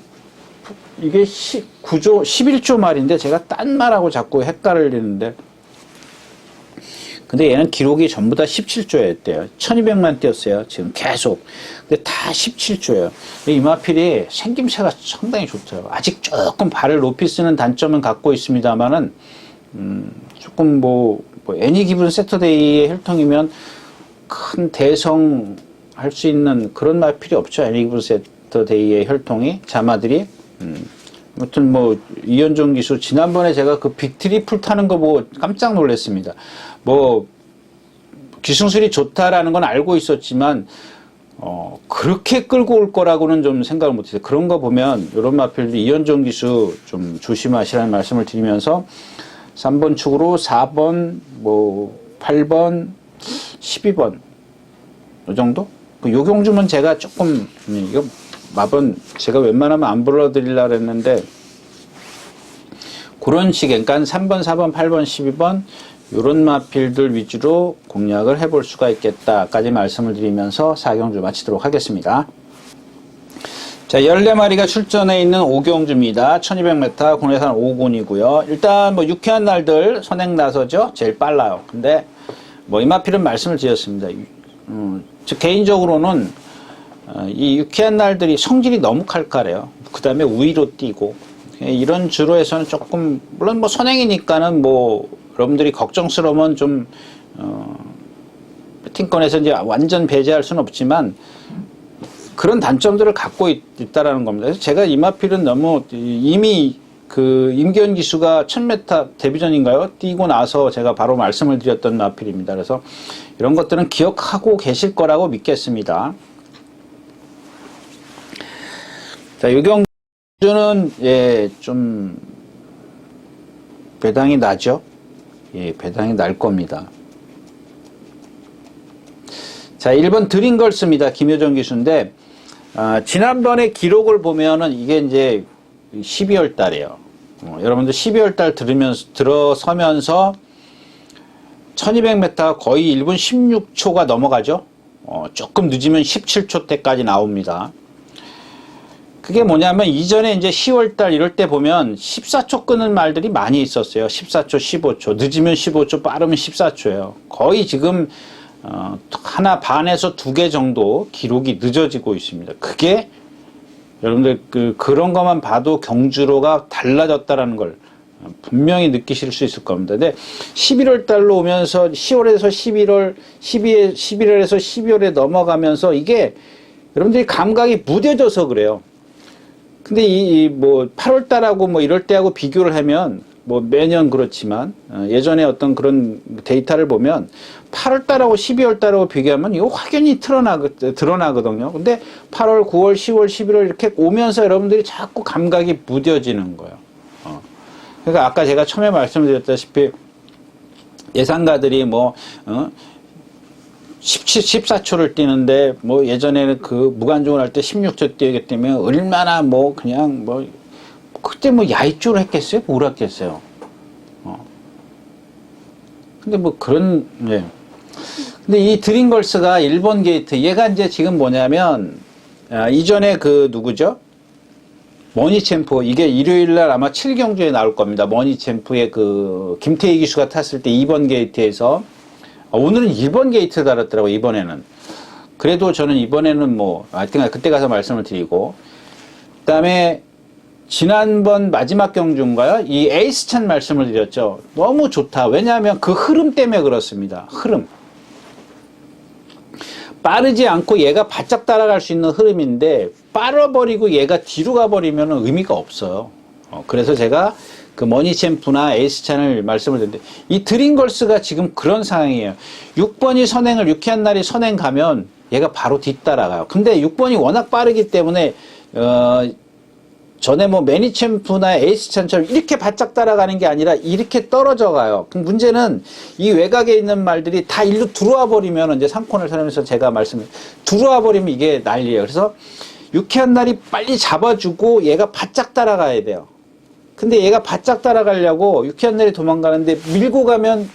이게 9조 11조 말인데 제가 딴 말하고 자꾸 헷갈리는데 근데 얘는 기록이 전부 다 17조였대요. 1200만 뛰었어요. 지금 계속. 근데 다 17조예요. 이 마필이 생김새가 상당히 좋더라고요. 아직 조금 발을 높이 쓰는 단점은 갖고 있습니다만은, 조금 애니 기분 세터데이의 혈통이면 큰 대성 할 수 있는 그런 마필이 없죠. 애니 기분 세터데이의 혈통이, 자마들이. 아무튼 이현종 기수, 지난번에 제가 그 빅트리플 타는 거 보고 깜짝 놀랐습니다. 기승술이 좋다라는 건 알고 있었지만 그렇게 끌고 올 거라고는 좀 생각을 못했어요. 그런 거 보면 이런 마필도 이현종 기수 좀 조심하시라는 말씀을 드리면서 3번 축으로 4번, 뭐 8번, 12번 이 정도? 그 요경주면 제가 조금 이거 마번 제가 웬만하면 안 불러드리려고 했는데 그런 식의 그러니까 3번, 4번, 8번, 12번 이런 마필들 위주로 공략을 해볼 수가 있겠다까지 말씀을 드리면서 4경주 마치도록 하겠습니다. 자, 14마리가 출전해 있는 5경주입니다. 1200m 국내산 5군이고요. 일단 뭐 유쾌한 날들 선행 나서죠. 제일 빨라요. 근데 뭐 이 마필은 말씀을 드렸습니다. 저 개인적으로는 이 유쾌한 날들이 성질이 너무 칼칼해요. 그 다음에 우위로 뛰고 이런 주로에서는 조금 물론 뭐 선행이니까는 뭐 여러분들이 걱정스러우면 좀 배팅권에서 이제 완전 배제할 수는 없지만 그런 단점들을 갖고 있다라는 겁니다. 그래서 제가 이 마필은 너무 이미 그 임기현 기수가 1000m 데뷔전인가요? 뛰고 나서 제가 바로 말씀을 드렸던 마필입니다. 그래서 이런 것들은 기억하고 계실 거라고 믿겠습니다. 자, 유경주는 예, 좀 배당이 나죠. 예, 배당이 날 겁니다. 자, 1번 드림걸스입니다. 김효정 기수인데 지난번에 기록을 보면은 이게 이제 12월 달이에요. 여러분들 12월 달 들어서면서 1200m 거의 1분 16초가 넘어가죠. 조금 늦으면 17초 때까지 나옵니다. 그게 뭐냐면 이전에 이제 10월 달 이럴 때 보면 14초 끄는 말들이 많이 있었어요. 14초, 15초, 늦으면 15초, 빠르면 14초예요. 거의 지금 하나 반에서 2개 정도 기록이 늦어지고 있습니다. 그게 여러분들 그런 것만 봐도 경주로가 달라졌다라는 걸 분명히 느끼실 수 있을 겁니다. 근데 11월 달로 오면서 10월에서 11월, 11월에서 12월에 넘어가면서 이게 여러분들이 감각이 무뎌져서 그래요. 근데 뭐 8월 달하고 뭐 이럴 때하고 비교를 하면 뭐 매년 그렇지만 예전에 어떤 그런 데이터를 보면 8월 달하고 12월 달하고 비교하면 이거 확연히 드러나거든요. 근데 8월, 9월, 10월, 11월 이렇게 오면서 여러분들이 자꾸 감각이 무뎌지는 거예요. 그러니까 아까 제가 처음에 말씀드렸다시피 예상가들이 뭐 14초를 뛰는데 뭐 예전에는 그 무관중을 할 때 16초 뛰기 때문에 얼마나 뭐 그냥 뭐 그때 뭐 야이쭈를 했겠어요? 뭘 했겠어요? 근데 뭐 그런, 예. 근데 이 드림걸스가 1번 게이트, 얘가 이제 지금 뭐냐면, 이전에 그 누구죠? 머니챔프, 이게 일요일날 아마 7경주에 나올 겁니다. 머니챔프의 그 김태희 기수가 탔을 때 2번 게이트에서, 오늘은 1번 게이트 달았더라고요, 이번에는. 그래도 저는 이번에는 뭐, 하여튼 그때 가서 말씀을 드리고, 그 다음에 지난번 마지막 경주인가요? 이 에이스찬 말씀을 드렸죠. 너무 좋다. 왜냐하면 그 흐름 때문에 그렇습니다. 흐름. 빠르지 않고 얘가 바짝 따라갈 수 있는 흐름인데 빨아버리고 얘가 뒤로 가버리면 의미가 없어요. 그래서 제가 그 머니챔프나 에이스찬을 말씀을 드렸는데 이 드림걸스가 지금 그런 상황이에요. 6번이 선행을 유쾌한 날이 선행 가면 얘가 바로 뒤따라가요. 근데 6번이 워낙 빠르기 때문에 전에 뭐 매니챔프나 에이스찬처럼 이렇게 바짝 따라가는 게 아니라 이렇게 떨어져 가요. 그럼 문제는 이 외곽에 있는 말들이 다 일로 들어와 버리면 이제 상권을 사면서 제가 들어와 버리면 이게 난리예요. 그래서 유쾌한 날이 빨리 잡아주고 얘가 바짝 따라가야 돼요. 근데 얘가 바짝 따라가려고 유쾌한 날이 도망가는데 밀고 가면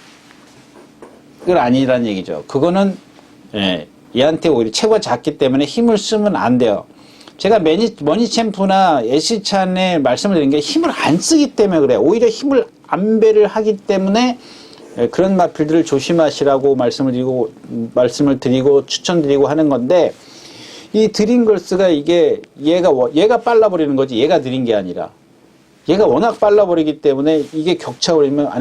그건 아니라는 얘기죠. 그거는 예, 얘한테 오히려 체구가 작기 때문에 힘을 쓰면 안 돼요. 제가 머니챔프나 에시찬에 말씀을 드린 게 힘을 안 쓰기 때문에 그래요. 오히려 힘을 안배를 하기 때문에 그런 마필들을 조심하시라고 말씀을 드리고 추천드리고 하는 건데 이 드림걸스가 이게 얘가 빨라버리는 거지 얘가 느린 게 아니라 얘가 워낙 빨라버리기 때문에 이게 격차 올리면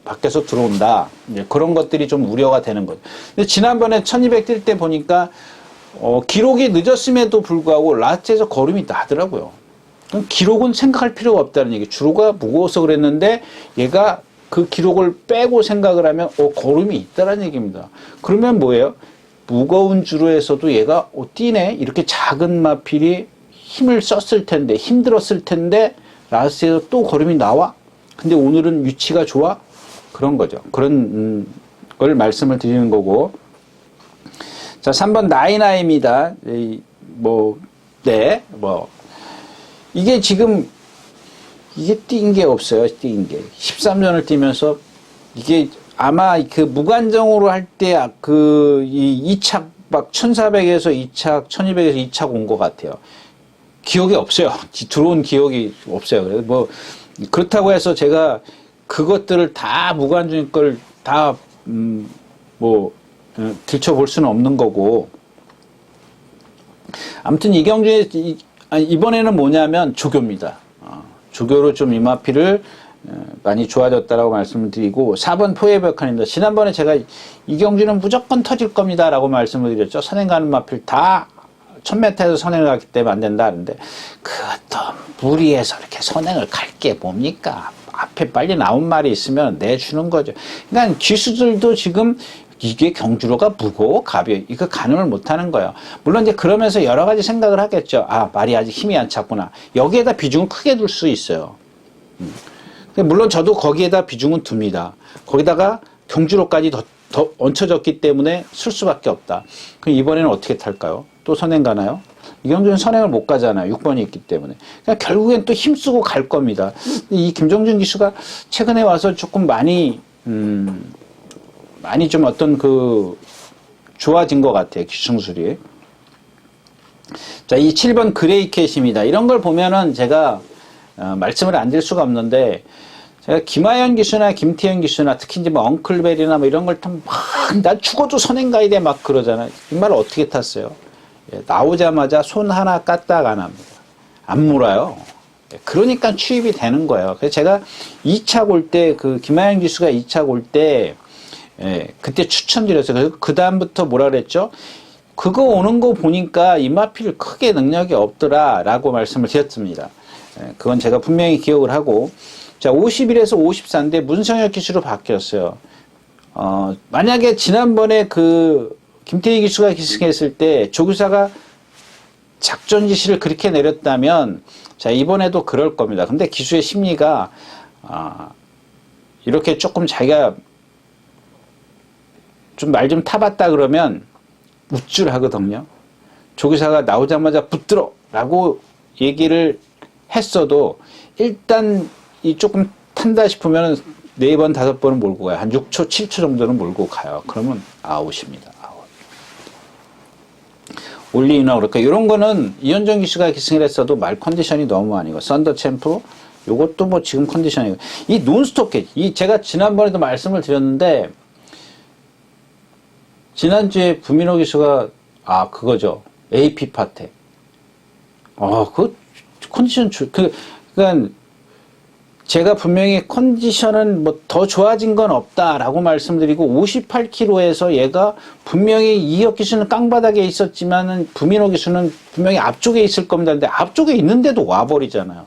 밖에서 들어온다. 그런 것들이 좀 우려가 되는 거죠. 근데 지난번에 1200 뛸 때 보니까 기록이 늦었음에도 불구하고 라스트에서 걸음이 나더라고요. 기록은 생각할 필요가 없다는 얘기. 주로가 무거워서 그랬는데 얘가 그 기록을 빼고 생각을 하면 걸음이 있다라는 얘기입니다. 그러면 뭐예요? 무거운 주로에서도 얘가 뛰네? 이렇게 작은 마필이 힘을 썼을 텐데, 힘들었을 텐데 라스에서 또 걸음이 나와? 근데 오늘은 위치가 좋아? 그런 거죠. 그런 걸 말씀을 드리는 거고. 자, 3번 나이나입니다. 이게 지금 이게 뛴 게 없어요. 뛴 게. 13전을 뛰면서 이게 아마 그 무관정으로 할 때 이 2착 막 1400에서 2착, 1200에서 2착 온 것 같아요. 기억이 없어요. 들어온 기억이 없어요. 그래서 뭐 그렇다고 해서 제가 그것들을 다 무관중 걸 다 들춰볼 수는 없는 거고. 아무튼 이경주의 이번에는 뭐냐면 조교입니다. 조교로 좀 이마피를 많이 좋아졌다라고 말씀을 드리고, 4번 포에백한입니다. 지난번에 제가 이경주는 무조건 터질 겁니다 라고 말씀을 드렸죠. 선행 가는 마필 다 1000m에서 선행을 갔기 때문에 안 된다 하는데, 그것도 무리해서 이렇게 선행을 갈 게 뭡니까? 앞에 빨리 나온 말이 있으면 내주는 거죠. 그러니까 기수들도 지금 이게 경주로가 무거워 가벼워 이거 가늠을 못하는 거예요. 물론 이제 그러면서 여러 가지 생각을 하겠죠. 말이 아직 힘이 안 찼구나. 여기에다 비중을 크게 둘 수 있어요. 물론 저도 거기에다 비중은 둡니다. 거기다가 경주로까지 더 얹혀졌기 때문에 쓸 수밖에 없다. 그럼 이번에는 어떻게 탈까요? 또 선행 가나요? 이경주는 선행을 못 가잖아요. 6번이 있기 때문에. 그러니까 결국엔 또 힘쓰고 갈 겁니다. 이 김정준 기수가 최근에 와서 조금 많이 좀 좋아진 것 같아요. 기승술이. 자, 이 7번 그레이캣입니다. 이런 걸 보면은 제가 말씀을 안 드릴 수가 없는데, 제가 김하연 기수나 김태현 기수나 특히 이제 뭐 엉클벨이나 뭐 이런 걸 난 죽어도 선행 가야 돼 막 그러잖아요. 이 말을 어떻게 탔어요? 나오자마자 손 하나 까딱 안 합니다. 안 물어요. 그러니까 취입이 되는 거예요. 그래서 제가 2차 올 때, 김하연 기수가 2차 올 때, 그때 추천드렸어요. 그래서 그다음부터 뭐라 그랬죠? 그거 오는 거 보니까 이마필 크게 능력이 없더라 라고 말씀을 드렸습니다. 그건 제가 분명히 기억을 하고. 자, 51에서 54인데 문성혁 기수로 바뀌었어요. 만약에 지난번에 김태희 기수가 기승했을 때 조교사가 작전 지시를 그렇게 내렸다면, 자, 이번에도 그럴 겁니다. 근데 기수의 심리가, 이렇게 조금 자기가 좀 말 좀 타봤다 그러면 우쭐하거든요. 조교사가 나오자마자 붙들어! 라고 얘기를 했어도 일단 이 조금 탄다 싶으면 4번, 5번은 몰고 가요. 한 6초, 7초 정도는 몰고 가요. 그러면 아웃입니다. 아웃. 올리나 그럴까? 이런 거는 이현정 기수가 기승을 했어도 말 컨디션이 너무 아니고, 썬더 챔프, 요것도 뭐 지금 컨디션이고, 이 논스톱 캐치, 제가 지난번에도 말씀을 드렸는데, 지난주에 부민호 기수가, 그거죠. AP 파텍. 그 컨디션, 그러니까, 제가 분명히 컨디션은 뭐 더 좋아진 건 없다라고 말씀드리고, 58kg에서 얘가 분명히 이혁 기수는 깡바닥에 있었지만은 부민호 기수는 분명히 앞쪽에 있을 겁니다. 근데 앞쪽에 있는데도 와버리잖아요.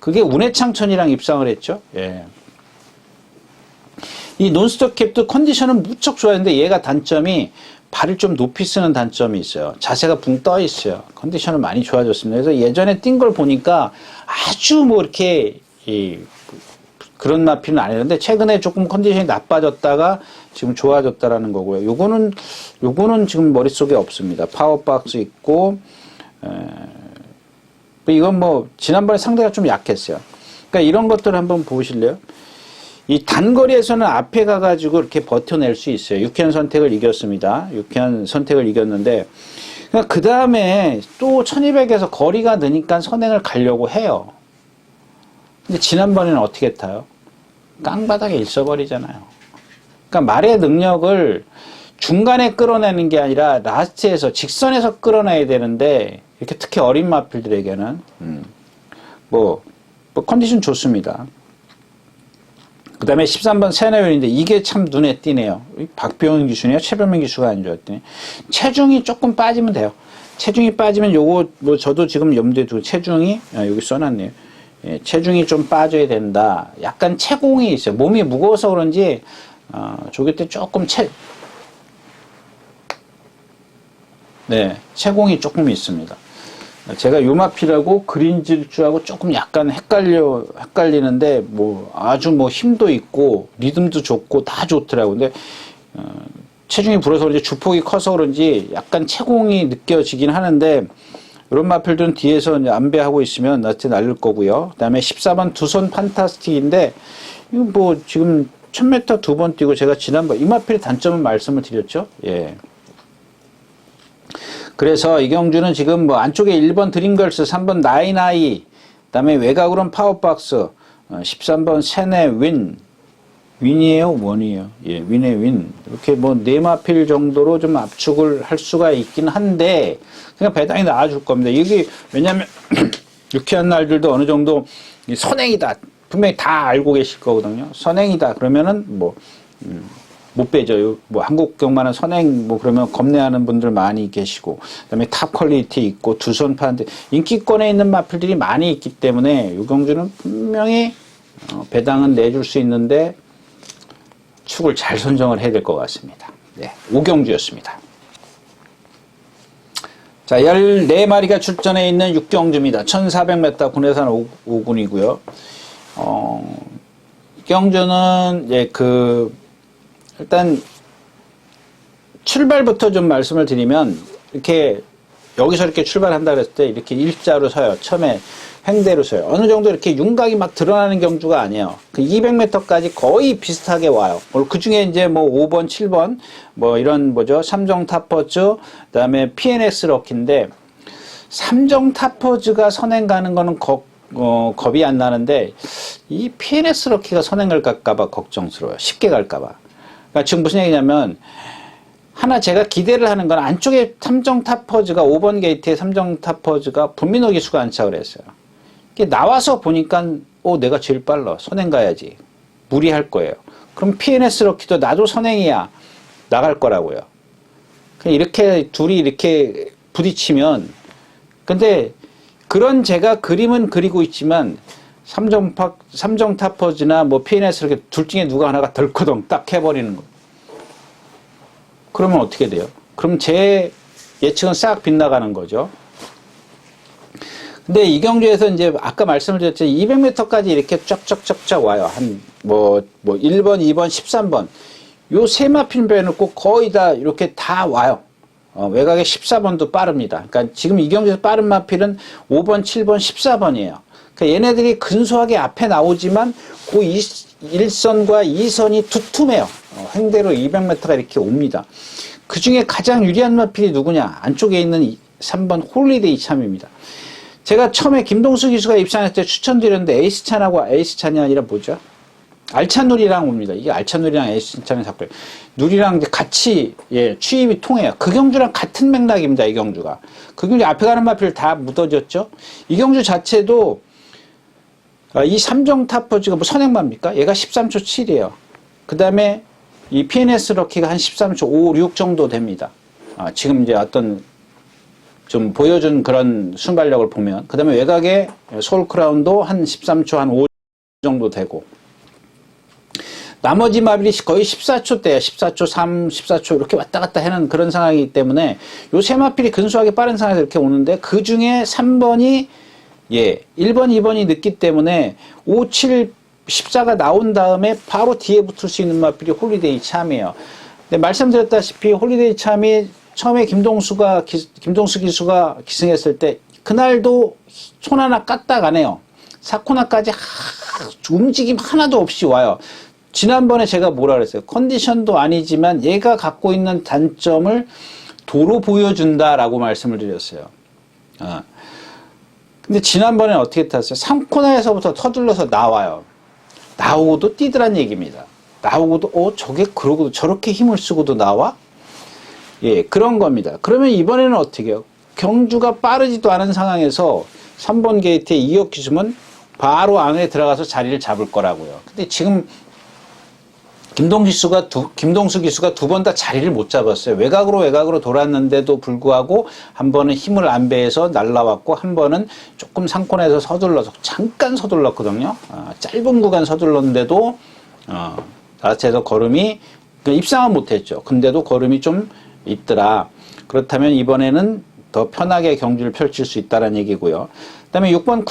그게 운해창천이랑 입상을 했죠. 예. 이 논스톱 캡도 컨디션은 무척 좋아했는데 얘가 단점이 발을 좀 높이 쓰는 단점이 있어요. 자세가 붕 떠 있어요. 컨디션은 많이 좋아졌습니다. 그래서 예전에 뛴 걸 보니까 아주 뭐 이렇게 그런 마필은 아니었는데 최근에 조금 컨디션이 나빠졌다가 지금 좋아졌다라는 거고요. 요거는 지금 머릿속에 없습니다. 파워박스 있고, 이건 뭐 지난번에 상대가 좀 약했어요. 그러니까 이런 것들을 한번 보실래요? 이 단거리에서는 앞에 가가지고 이렇게 버텨낼 수 있어요. 6현 선택을 이겼습니다. 6현 선택을 이겼는데, 그 다음에 또 1200에서 거리가 느니까 선행을 가려고 해요. 근데 지난번에는 어떻게 타요? 깡바닥에 있어버리잖아요. 그러니까 말의 능력을 중간에 끌어내는 게 아니라 라스트에서 직선에서 끌어내야 되는데, 이렇게 특히 어린 마필들에게는 뭐 컨디션 좋습니다. 그 다음에 13번 세나요인데 이게 참 눈에 띄네요. 박병현 기수네요. 최병민 기수가 안 좋았더니. 체중이 조금 빠지면 돼요. 체중이 빠지면 요거 뭐 저도 지금 염두에 두고 체중이 여기 써놨네요. 예, 체중이 좀 빠져야 된다. 약간 체공이 있어요. 몸이 무거워서 그런지 조교 때 조금 네, 체공이 조금 있습니다. 제가 요마피라고 그린질주하고 조금 약간 헷갈리는데 뭐 아주 뭐 힘도 있고 리듬도 좋고 다 좋더라고요. 근데 체중이 불어서 그런지 주폭이 커서 그런지 약간 체공이 느껴지긴 하는데 이런 마필들은 뒤에서 이제 안배하고 있으면 나한테 날릴 거고요. 그 다음에 14번 두 손 판타스틱인데 이거 뭐 지금 1000m 두 번 뛰고 제가 지난번 이 마필의 단점을 말씀을 드렸죠. 예. 그래서 이경주는 지금 뭐 안쪽에 1번 드림걸스, 3번 나인아이, 그 다음에 외곽으로는 파워박스, 13번 세네 윈이에요? 원이에요? 예, 윈의 윈. 이렇게 뭐 네 마필 정도로 좀 압축을 할 수가 있긴 한데, 그냥 배당이 나와줄 겁니다. 이게, 왜냐면, 유쾌한 날들도 어느 정도 선행이다. 분명히 다 알고 계실 거거든요. 선행이다. 그러면은 뭐, 못 빼죠. 뭐 한국 경마는 선행 뭐 그러면 겁내하는 분들 많이 계시고, 그다음에 탑 퀄리티 있고 두 손 파는데 인기권에 있는 마필들이 많이 있기 때문에 유경주는 분명히 배당은 내줄 수 있는데 축을 잘 선정을 해야 될 것 같습니다. 네, 오경주였습니다. 자, 14마리가 출전해 있는 육경주입니다. 1400m 군해산 5군이고요. 육경주는 이제 일단 출발부터 좀 말씀을 드리면 이렇게 여기서 이렇게 출발한다 그랬을 때 이렇게 일자로 서요. 처음에 횡대로 서요. 어느 정도 이렇게 윤곽이 막 드러나는 경주가 아니에요. 그 200m까지 거의 비슷하게 와요. 그 중에 이제 뭐 5번, 7번 뭐 이런 뭐죠? 삼정 타퍼즈, 그다음에 PNS 럭키인데 삼정 타퍼즈가 선행 가는 거는 겁이 안 나는데 이 PNS 럭키가 선행을 갈까봐 걱정스러워요. 쉽게 갈까봐. 그러니까 지금 무슨 얘기냐면 하나 제가 기대를 하는 건 안쪽에 삼정 타퍼즈가 5번 게이트에 삼정 타퍼즈가 분민호 기수가 안착을 했어요. 이게 나와서 보니까 내가 제일 빨라. 선행 가야지. 무리할 거예요. 그럼 PNS 럭키도 나도 선행이야. 나갈 거라고요. 이렇게 둘이 이렇게 부딪히면 근데 그런 제가 그림은 그리고 있지만 삼정 타퍼즈나 뭐 PNS 이렇게 둘 중에 누가 하나가 덜커덩 딱 해버리는 거. 그러면 어떻게 돼요? 그럼 제 예측은 싹 빗나가는 거죠. 근데 이 경주에서 이제 아까 말씀을 드렸죠. 200m까지 이렇게 쫙쫙쫙쫙 와요. 뭐 1번, 2번, 13번. 요 세 마필 빼놓고 거의 다 이렇게 다 와요. 외곽에 14번도 빠릅니다. 그러니까 지금 이 경주에서 빠른 마필은 5번, 7번, 14번이에요. 그러니까 얘네들이 근소하게 앞에 나오지만 그 1선과 2선이 두툼해요. 횡대로 200m가 이렇게 옵니다. 그 중에 가장 유리한 마필이 누구냐? 안쪽에 있는 3번 홀리데이 참입니다. 제가 처음에 김동수 기수가 입상했을 때 추천드렸는데 에이스찬하고 에이스찬이 아니라 뭐죠? 알찬누리랑 옵니다. 이게 알찬누리랑 에이스찬의 사건. 누리랑 같이 취입이 통해요. 그 경주랑 같은 맥락입니다. 이 경주가. 그 경주 앞에 가는 마필 다 묻어졌죠. 이 경주 자체도 이 삼정 타퍼즈가 뭐 선행마입니까? 얘가 13초 7이에요. 그 다음에 이 PNS 럭키가 한 13초 5, 6 정도 됩니다. 지금 이제 어떤 좀 보여준 그런 순발력을 보면. 그 다음에 외곽에 소울 크라운도 한 13초 한 5 정도 되고. 나머지 마필이 거의 14초대야. 14초 3, 14초 이렇게 왔다 갔다 하는 그런 상황이기 때문에 요 세 마필이 근소하게 빠른 상황에서 이렇게 오는데 그 중에 3번이 1번, 2번이 늦기 때문에 5, 7, 14가 나온 다음에 바로 뒤에 붙을 수 있는 마필이 홀리데이 참이에요. 근데 말씀드렸다시피 홀리데이 참이 처음에 김동수 기수가 기승했을 때 그날도 손 하나 깠다 가네요. 4코너까지 움직임 하나도 없이 와요. 지난번에 제가 뭐라 그랬어요? 컨디션도 아니지만 얘가 갖고 있는 단점을 도로 보여준다라고 말씀을 드렸어요. 근데 지난번에 어떻게 탔어요? 3코너에서부터 터둘러서 나와요. 나오고도 뛰더란 얘기입니다. 나오고도 저게 그러고도 저렇게 힘을 쓰고도 나와? 그런 겁니다. 그러면 이번에는 어떻게 해요? 경주가 빠르지도 않은 상황에서 3번 게이트에 이역 기수면 바로 안에 들어가서 자리를 잡을 거라고요. 근데 지금 김동수 기수가 두 번 다 자리를 못 잡았어요. 외곽으로 돌았는데도 불구하고 한 번은 힘을 안배해서 날라왔고 한 번은 조금 상권에서 잠깐 서둘렀거든요. 짧은 구간 서둘렀는데도 자체에서 걸음이 입상은 못했죠. 근데도 걸음이 좀 있더라. 그렇다면 이번에는 더 편하게 경주를 펼칠 수 있다는 얘기고요. 그 다음에 6번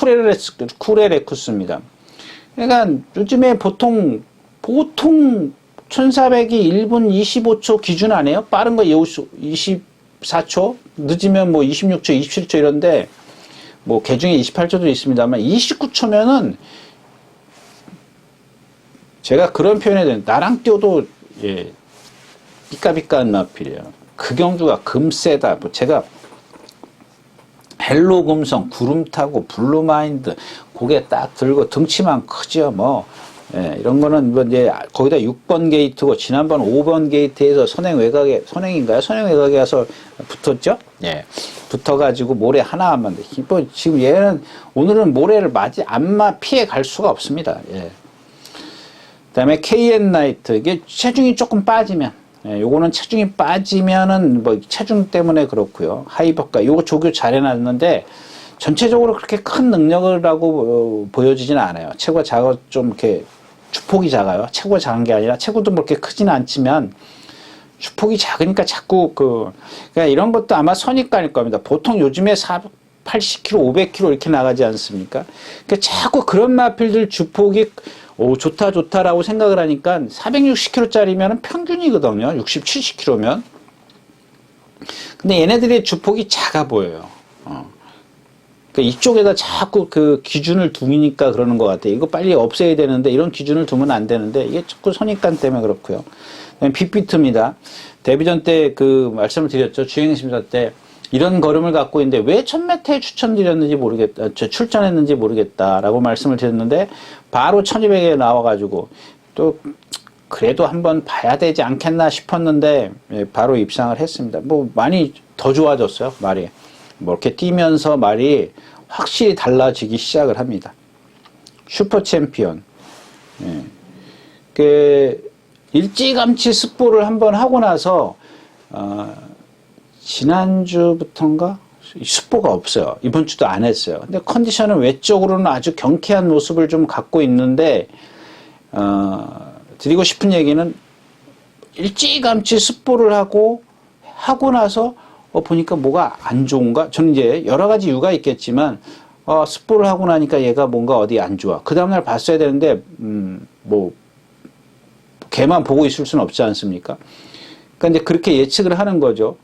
쿠레레쿠스입니다. 그러니까 요즘에 보통 1400이 1분 25초 기준 아니에요? 빠른 거 24초? 늦으면 뭐 26초, 27초 이런데, 뭐 개중에 28초도 있습니다만, 29초면은, 제가 그런 표현해야 되는데, 나랑 뛰어도, 예, 삐까삐까한 마필이에요. 그 경주가 금세다. 뭐 제가, 헬로 금성, 구름 타고, 블루마인드, 고개 딱 들고, 등치만 크죠, 뭐. 예, 이런 거는 뭐 이제 거기다 6번 게이트고 지난번 5번 게이트에서 선행인가요? 선행 외곽에 가서 붙었죠? 예. 붙어가지고 모래 하나 안 만들. 뭐 지금 얘는 오늘은 모래를 피해 갈 수가 없습니다. 예. 그다음에 KN 나이트 이게 체중이 조금 빠지면 요거는 체중이 빠지면은 뭐 체중 때문에 그렇고요. 하이버가 요거 조교 잘 해놨는데 전체적으로 그렇게 큰 능력이라고 보여지지는 않아요. 체구가 좀 이렇게 주폭이 작아요. 체구가 작은 게 아니라 체구도 뭐 이렇게 크지는 않지만 주폭이 작으니까 자꾸 그러니까 이런 것도 아마 선입관일 겁니다. 보통 요즘에 80kg, 500kg 이렇게 나가지 않습니까? 그러니까 자꾸 그런 마필들 주폭이 좋다라고 생각을 하니까 460kg짜리면 평균이거든요. 60, 70kg면. 근데 얘네들의 주폭이 작아 보여요. 그러니까 이쪽에다 자꾸 그 기준을 두니까 그러는 것 같아요. 이거 빨리 없애야 되는데 이런 기준을 두면 안 되는데 이게 자꾸 선입관 때문에 그렇고요. 빅비트입니다. 데뷔전 때 그 말씀을 드렸죠. 주행심사 때 이런 걸음을 갖고 있는데 왜 1000m에 출전했는지 모르겠다라고 말씀을 드렸는데 바로 1200에 나와가지고 또 그래도 한번 봐야 되지 않겠나 싶었는데 바로 입상을 했습니다. 뭐 많이 더 좋아졌어요. 말이. 뭐 이렇게 뛰면서 말이 확실히 달라지기 시작을 합니다. 슈퍼 챔피언. 예. 일찌감치 습보를 한번 하고 나서, 지난주부터인가? 습보가 없어요. 이번 주도 안 했어요. 근데 컨디션은 외적으로는 아주 경쾌한 모습을 좀 갖고 있는데, 드리고 싶은 얘기는 일찌감치 습보를 하고 나서 보니까 뭐가 안 좋은가? 저는 이제 여러 가지 이유가 있겠지만, 습보를 하고 나니까 얘가 뭔가 어디 안 좋아. 그 다음날 봤어야 되는데, 걔만 보고 있을 수는 없지 않습니까? 그러니까 이제 그렇게 예측을 하는 거죠.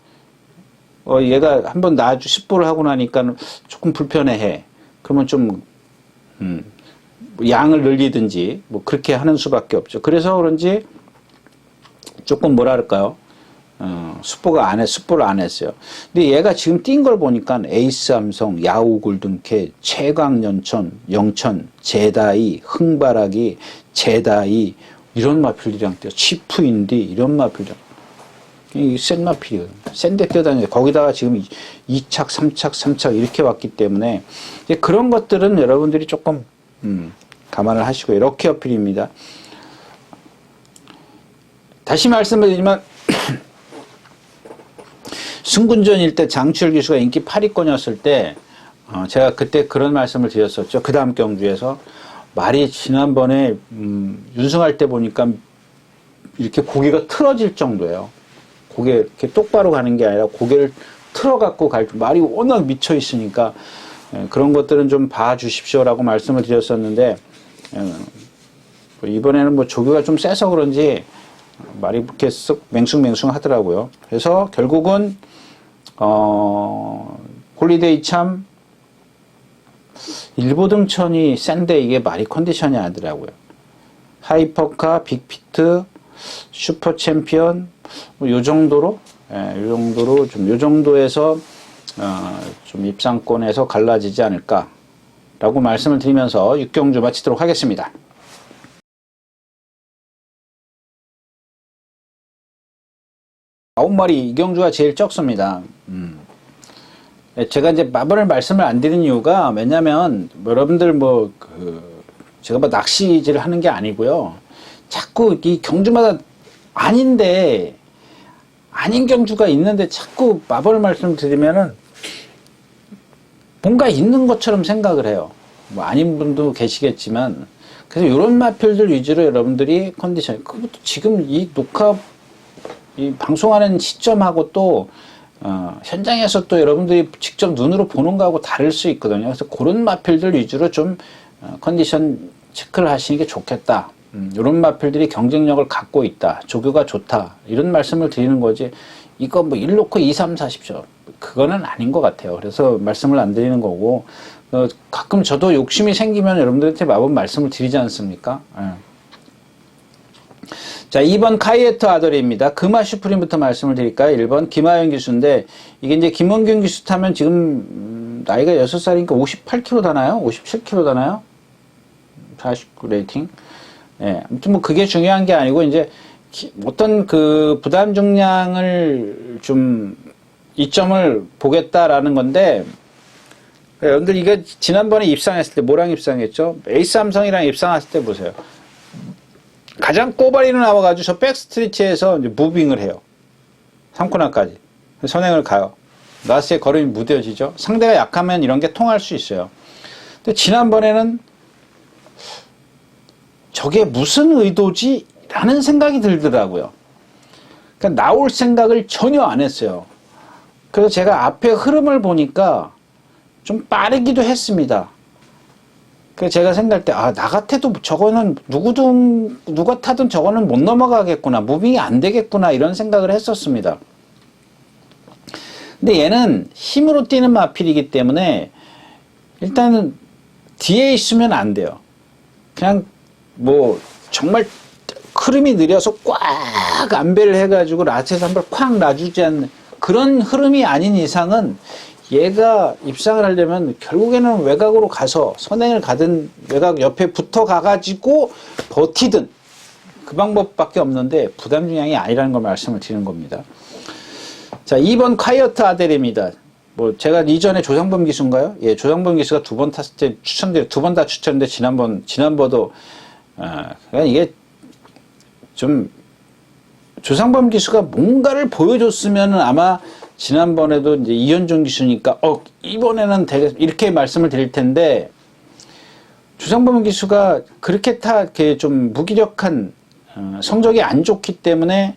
얘가 한번 습보를 하고 나니까 조금 불편해해. 그러면 좀, 양을 늘리든지, 뭐 그렇게 하는 수밖에 없죠. 그래서 그런지 조금 뭐랄까요? 습보를 안 했어요. 근데 얘가 지금 뛴 걸 보니까 에이스 삼성, 야후 골든캣, 최강연천, 영천, 제다이, 흥바라기, 제다이 이런 마필들이랑 뛰어. 치프인디 이런 마필들. 이 센 마필이거든요. 센데 뛰어다니는데 거기다가 지금 2착, 3착 이렇게 왔기 때문에 이제 그런 것들은 여러분들이 조금 감안을 하시고 이렇게 어필입니다. 다시 말씀을 드리지만 승군전일 때 장추열 기수가 인기 8위권이었을 때 제가 그때 그런 말씀을 드렸었죠. 그 다음 경주에서 말이 지난번에 윤승할 때 보니까 이렇게 고개가 틀어질 정도예요. 고개 이렇게 똑바로 가는 게 아니라 고개를 틀어갖고 말이 워낙 미쳐 있으니까 그런 것들은 좀 봐주십시오라고 말씀을 드렸었는데 이번에는 뭐 조교가 좀 세서 그런지 말이 그렇게 쓱 맹숭맹숭 하더라고요. 그래서 결국은 홀리데이 참 일보등천이 센데 이게 말이 컨디션이 아니더라고요. 하이퍼카, 빅피트, 슈퍼 챔피언 요 정도로 요 정도에서 좀 입상권에서 갈라지지 않을까라고 말씀을 드리면서 6경주 마치도록 하겠습니다. 9마리 이경주가 제일 적습니다. 제가 이제 말씀을 안 드린 이유가 왜냐면 여러분들 제가 낚시질을 하는 게 아니고요. 자꾸 이 경주마다 아닌데, 아닌 경주가 있는데 자꾸 마법을 말씀드리면은 뭔가 있는 것처럼 생각을 해요. 뭐 아닌 분도 계시겠지만, 그래서 이런 마필들 위주로 여러분들이 컨디션, 그것도 지금 이 녹화, 이 방송하는 시점하고 또, 현장에서 또 여러분들이 직접 눈으로 보는 거하고 다를 수 있거든요. 그래서 그런 마필들 위주로 좀 컨디션 체크를 하시는 게 좋겠다. 이런 마필들이 경쟁력을 갖고 있다. 조교가 좋다. 이런 말씀을 드리는 거지. 이거 뭐 1 놓고 2, 3 사십시오. 그거는 아닌 것 같아요. 그래서 말씀을 안 드리는 거고, 가끔 저도 욕심이 생기면 여러분들한테 마법 말씀을 드리지 않습니까? 자, 2번 카이에트 아더리입니다. 금화 슈프림부터 말씀을 드릴까요? 1번 김하영 기수인데, 이게 이제 김원균 기수 타면 지금 나이가 6살이니까 58kg 다나요? 57kg 다나요? 49 레이팅. 예, 아무튼 뭐 그게 중요한 게 아니고, 이제 어떤 그 부담 중량을 좀 이점을 보겠다라는 건데, 여러분들 이거 지난번에 입상했을 때 뭐랑 입상했죠? 에이스 삼성이랑 입상했을 때 보세요. 가장 꼬바리로 나와가지고 저 백스트리치에서 이제 무빙을 해요. 3코너까지. 선행을 가요. 나스의 걸음이 무뎌지죠. 상대가 약하면 이런 게 통할 수 있어요. 근데 지난번에는 저게 무슨 의도지? 라는 생각이 들더라고요. 그러니까 나올 생각을 전혀 안 했어요. 그래서 제가 앞에 흐름을 보니까 좀 빠르기도 했습니다. 그래서 제가 생각할 때, 나 같아도 저거는 누가 타든 저거는 못 넘어가겠구나. 무빙이 안 되겠구나. 이런 생각을 했었습니다. 근데 얘는 힘으로 뛰는 마필이기 때문에 일단은 뒤에 있으면 안 돼요. 그냥 뭐 정말 흐름이 느려서 꽉 안배를 해가지고 라스트에서 한 발 콱 놔주지 않는 그런 흐름이 아닌 이상은 얘가 입상을 하려면 결국에는 외곽으로 가서 선행을 가든 외곽 옆에 붙어 가가지고 버티든 그 방법밖에 없는데 부담 중량이 아니라는 걸 말씀을 드리는 겁니다. 자, 2번 콰이어트 아델입니다. 뭐 제가 이전에 조상범 기수인가요? 예, 조상범 기수가 2번 탔을 때 추천드려 2번 다 추천인데 지난번도 그러니까 이게 좀 조상범 기수가 뭔가를 보여줬으면 아마 지난번에도 이제 이현종 기수니까 이번에는 되게 이렇게 말씀을 드릴 텐데 조상범 기수가 그렇게 좀 무기력한 성적이 안 좋기 때문에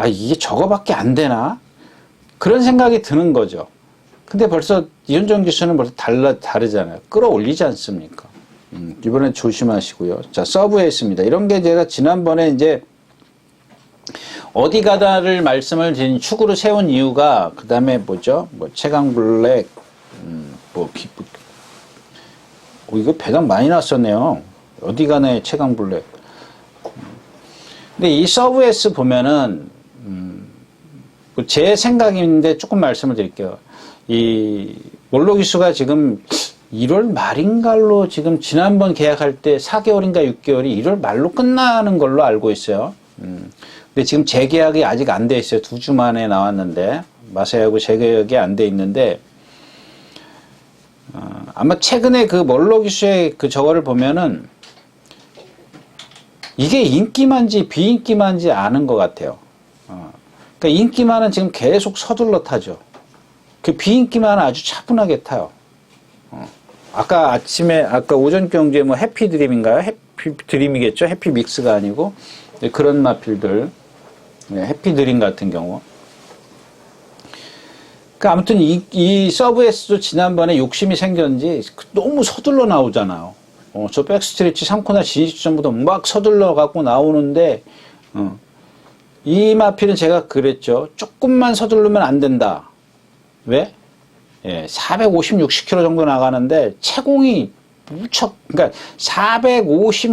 이게 저거밖에 안 되나 그런 생각이 드는 거죠. 근데 벌써 이현종 기수는 벌써 다르잖아요. 끌어올리지 않습니까? 이번엔 조심하시고요. 자, 서브에 있습니다. 이런 게 제가 지난번에 이제 어디 가다를 말씀을 드린 축으로 세운 이유가 그 다음에 뭐죠? 뭐 최강 블랙 이거 배당 많이 났었네요. 어디 가네 최강 블랙. 근데 이 서브 S 보면은 제 생각인데 조금 말씀을 드릴게요. 이 몰로 기수가 지금 1월 말인가로 지금 지난번 계약할 때 4개월인가 6개월이 1월 말로 끝나는 걸로 알고 있어요. 근데 지금 재계약이 아직 안 돼 있어요. 2주 만에 나왔는데 마세하고 재계약이 안 돼 있는데 아마 최근에 그 멀로 기수의 그 저거를 보면은 이게 인기만지 비인기만지 아는 것 같아요. 그러니까 인기만은 지금 계속 서둘러 타죠. 그 비인기만은 아주 차분하게 타요. 아까 오전 경주에 뭐 해피드림인가요? 해피드림이겠죠? 해피믹스가 아니고 그런 마필들 해피드림 같은 경우. 그러니까 아무튼 이 서브에스도 지난번에 욕심이 생겼는지 너무 서둘러 나오잖아요. 저 백스트리치 3코너 진입 전부터 막 서둘러 갖고 나오는데 이 마필은 제가 그랬죠. 조금만 서두르면 안 된다. 왜? 450, 60km 정도 나가는데 체공이 무척, 그러니까 450,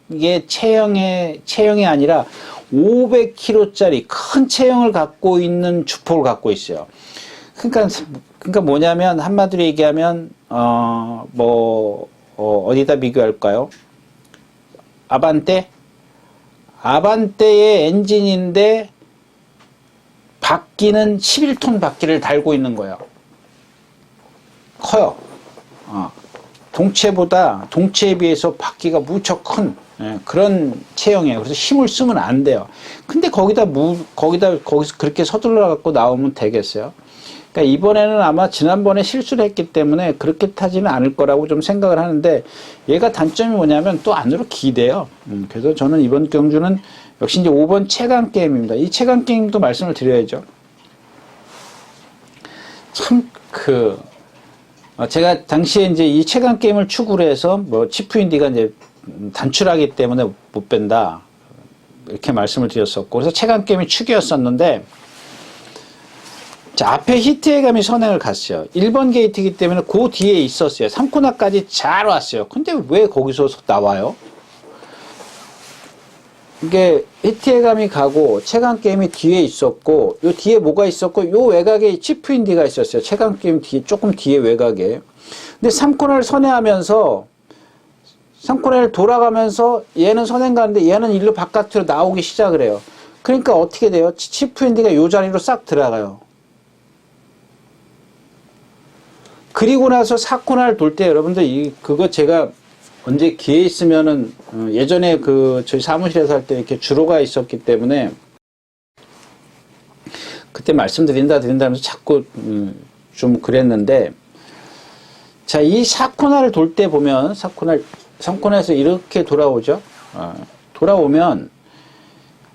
60km의 체형이 아니라 500km짜리 큰 체형을 갖고 있는 주포를 갖고 있어요. 그러니까 뭐냐면 한마디로 얘기하면 어디다 비교할까요? 아반떼의 엔진인데 바퀴는 11톤 바퀴를 달고 있는 거예요. 커요. 동체에 비해서 바퀴가 무척 큰 그런 체형이에요. 그래서 힘을 쓰면 안 돼요. 근데 거기서 그렇게 서둘러 갖고 나오면 되겠어요? 그러니까 이번에는 아마 지난번에 실수를 했기 때문에 그렇게 타지는 않을 거라고 좀 생각을 하는데, 얘가 단점이 뭐냐면 또 안으로 기대요. 그래서 저는 이번 경주는 역시 이제 5번 최강 게임입니다. 이 최강 게임도 말씀을 드려야죠. 참 제가 당시에 이제 이 최강 게임을 추구를 해서 뭐 치프인디가 이제 단출하기 때문에 못 뺀다 이렇게 말씀을 드렸었고, 그래서 최강 게임이 축이었었는데, 자, 앞에 히트해감이 선행을 갔어요. 1번 게이트이기 때문에 그 뒤에 있었어요. 3코너까지 잘 왔어요. 근데 왜 거기서 나와요? 이게 히트해감이 가고 최강게임이 뒤에 있었고, 요 뒤에 뭐가 있었고, 요 외곽에 치프인디가 있었어요. 최강게임 뒤에, 조금 뒤에 외곽에. 근데 3코너를 선회하면서 3코너를 돌아가면서 얘는 선행 가는데 얘는 일로 바깥으로 나오기 시작을 해요. 그러니까 어떻게 돼요? 치프인디가 요 자리로 싹 들어가요. 그리고 나서 4코너를 돌 때 여러분들 그거 제가 언제 기회 있으면은 예전에 저희 사무실에서 할 때 이렇게 주로가 있었기 때문에 그때 말씀드린다 하면서 자꾸 좀 그랬는데, 자, 이 4코너를 돌 때 보면 3코너에서 이렇게 돌아오죠. 돌아오면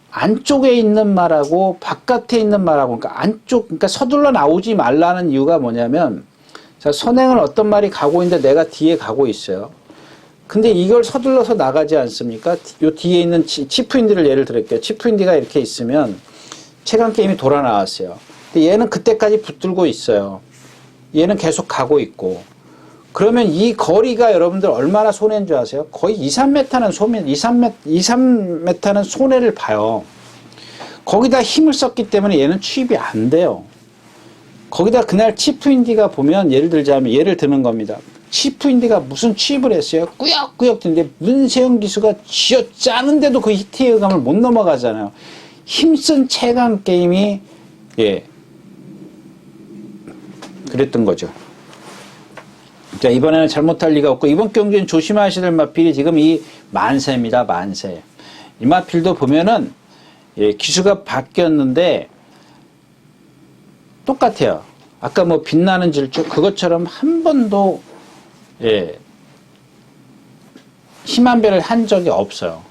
안쪽에 있는 말하고 바깥에 있는 말하고, 그러니까 서둘러 나오지 말라는 이유가 뭐냐면, 자, 선행을 어떤 말이 가고 있는데 내가 뒤에 가고 있어요. 근데 이걸 서둘러서 나가지 않습니까? 요 뒤에 있는 치프인디를 예를 들을게요. 치프인디가 이렇게 있으면 최강게임이 돌아 나왔어요. 근데 얘는 그때까지 붙들고 있어요. 얘는 계속 가고 있고. 그러면 이 거리가 여러분들 얼마나 손해인 줄 아세요? 거의 2, 3m는 손해를 봐요. 거기다 힘을 썼기 때문에 얘는 취입이 안 돼요. 거기다 그날 치프인디가 보면, 예를 드는 겁니다. 치프인디가 무슨 취입을 했어요? 꾸역꾸역 뛰는데 문세영 기수가 쥐어짜는데도 그 히트의 감을 못 넘어가잖아요. 힘쓴 최강 게임이 그랬던 거죠. 자, 이번에는 잘못할 리가 없고, 이번 경기는 조심하셔야 될 마필이 지금 이 만세입니다. 만세. 이 마필도 보면은 기수가 바뀌었는데 똑같아요. 아까 뭐 빛나는 질주 그것처럼 한 번도 힘한 배를 한 적이 없어요.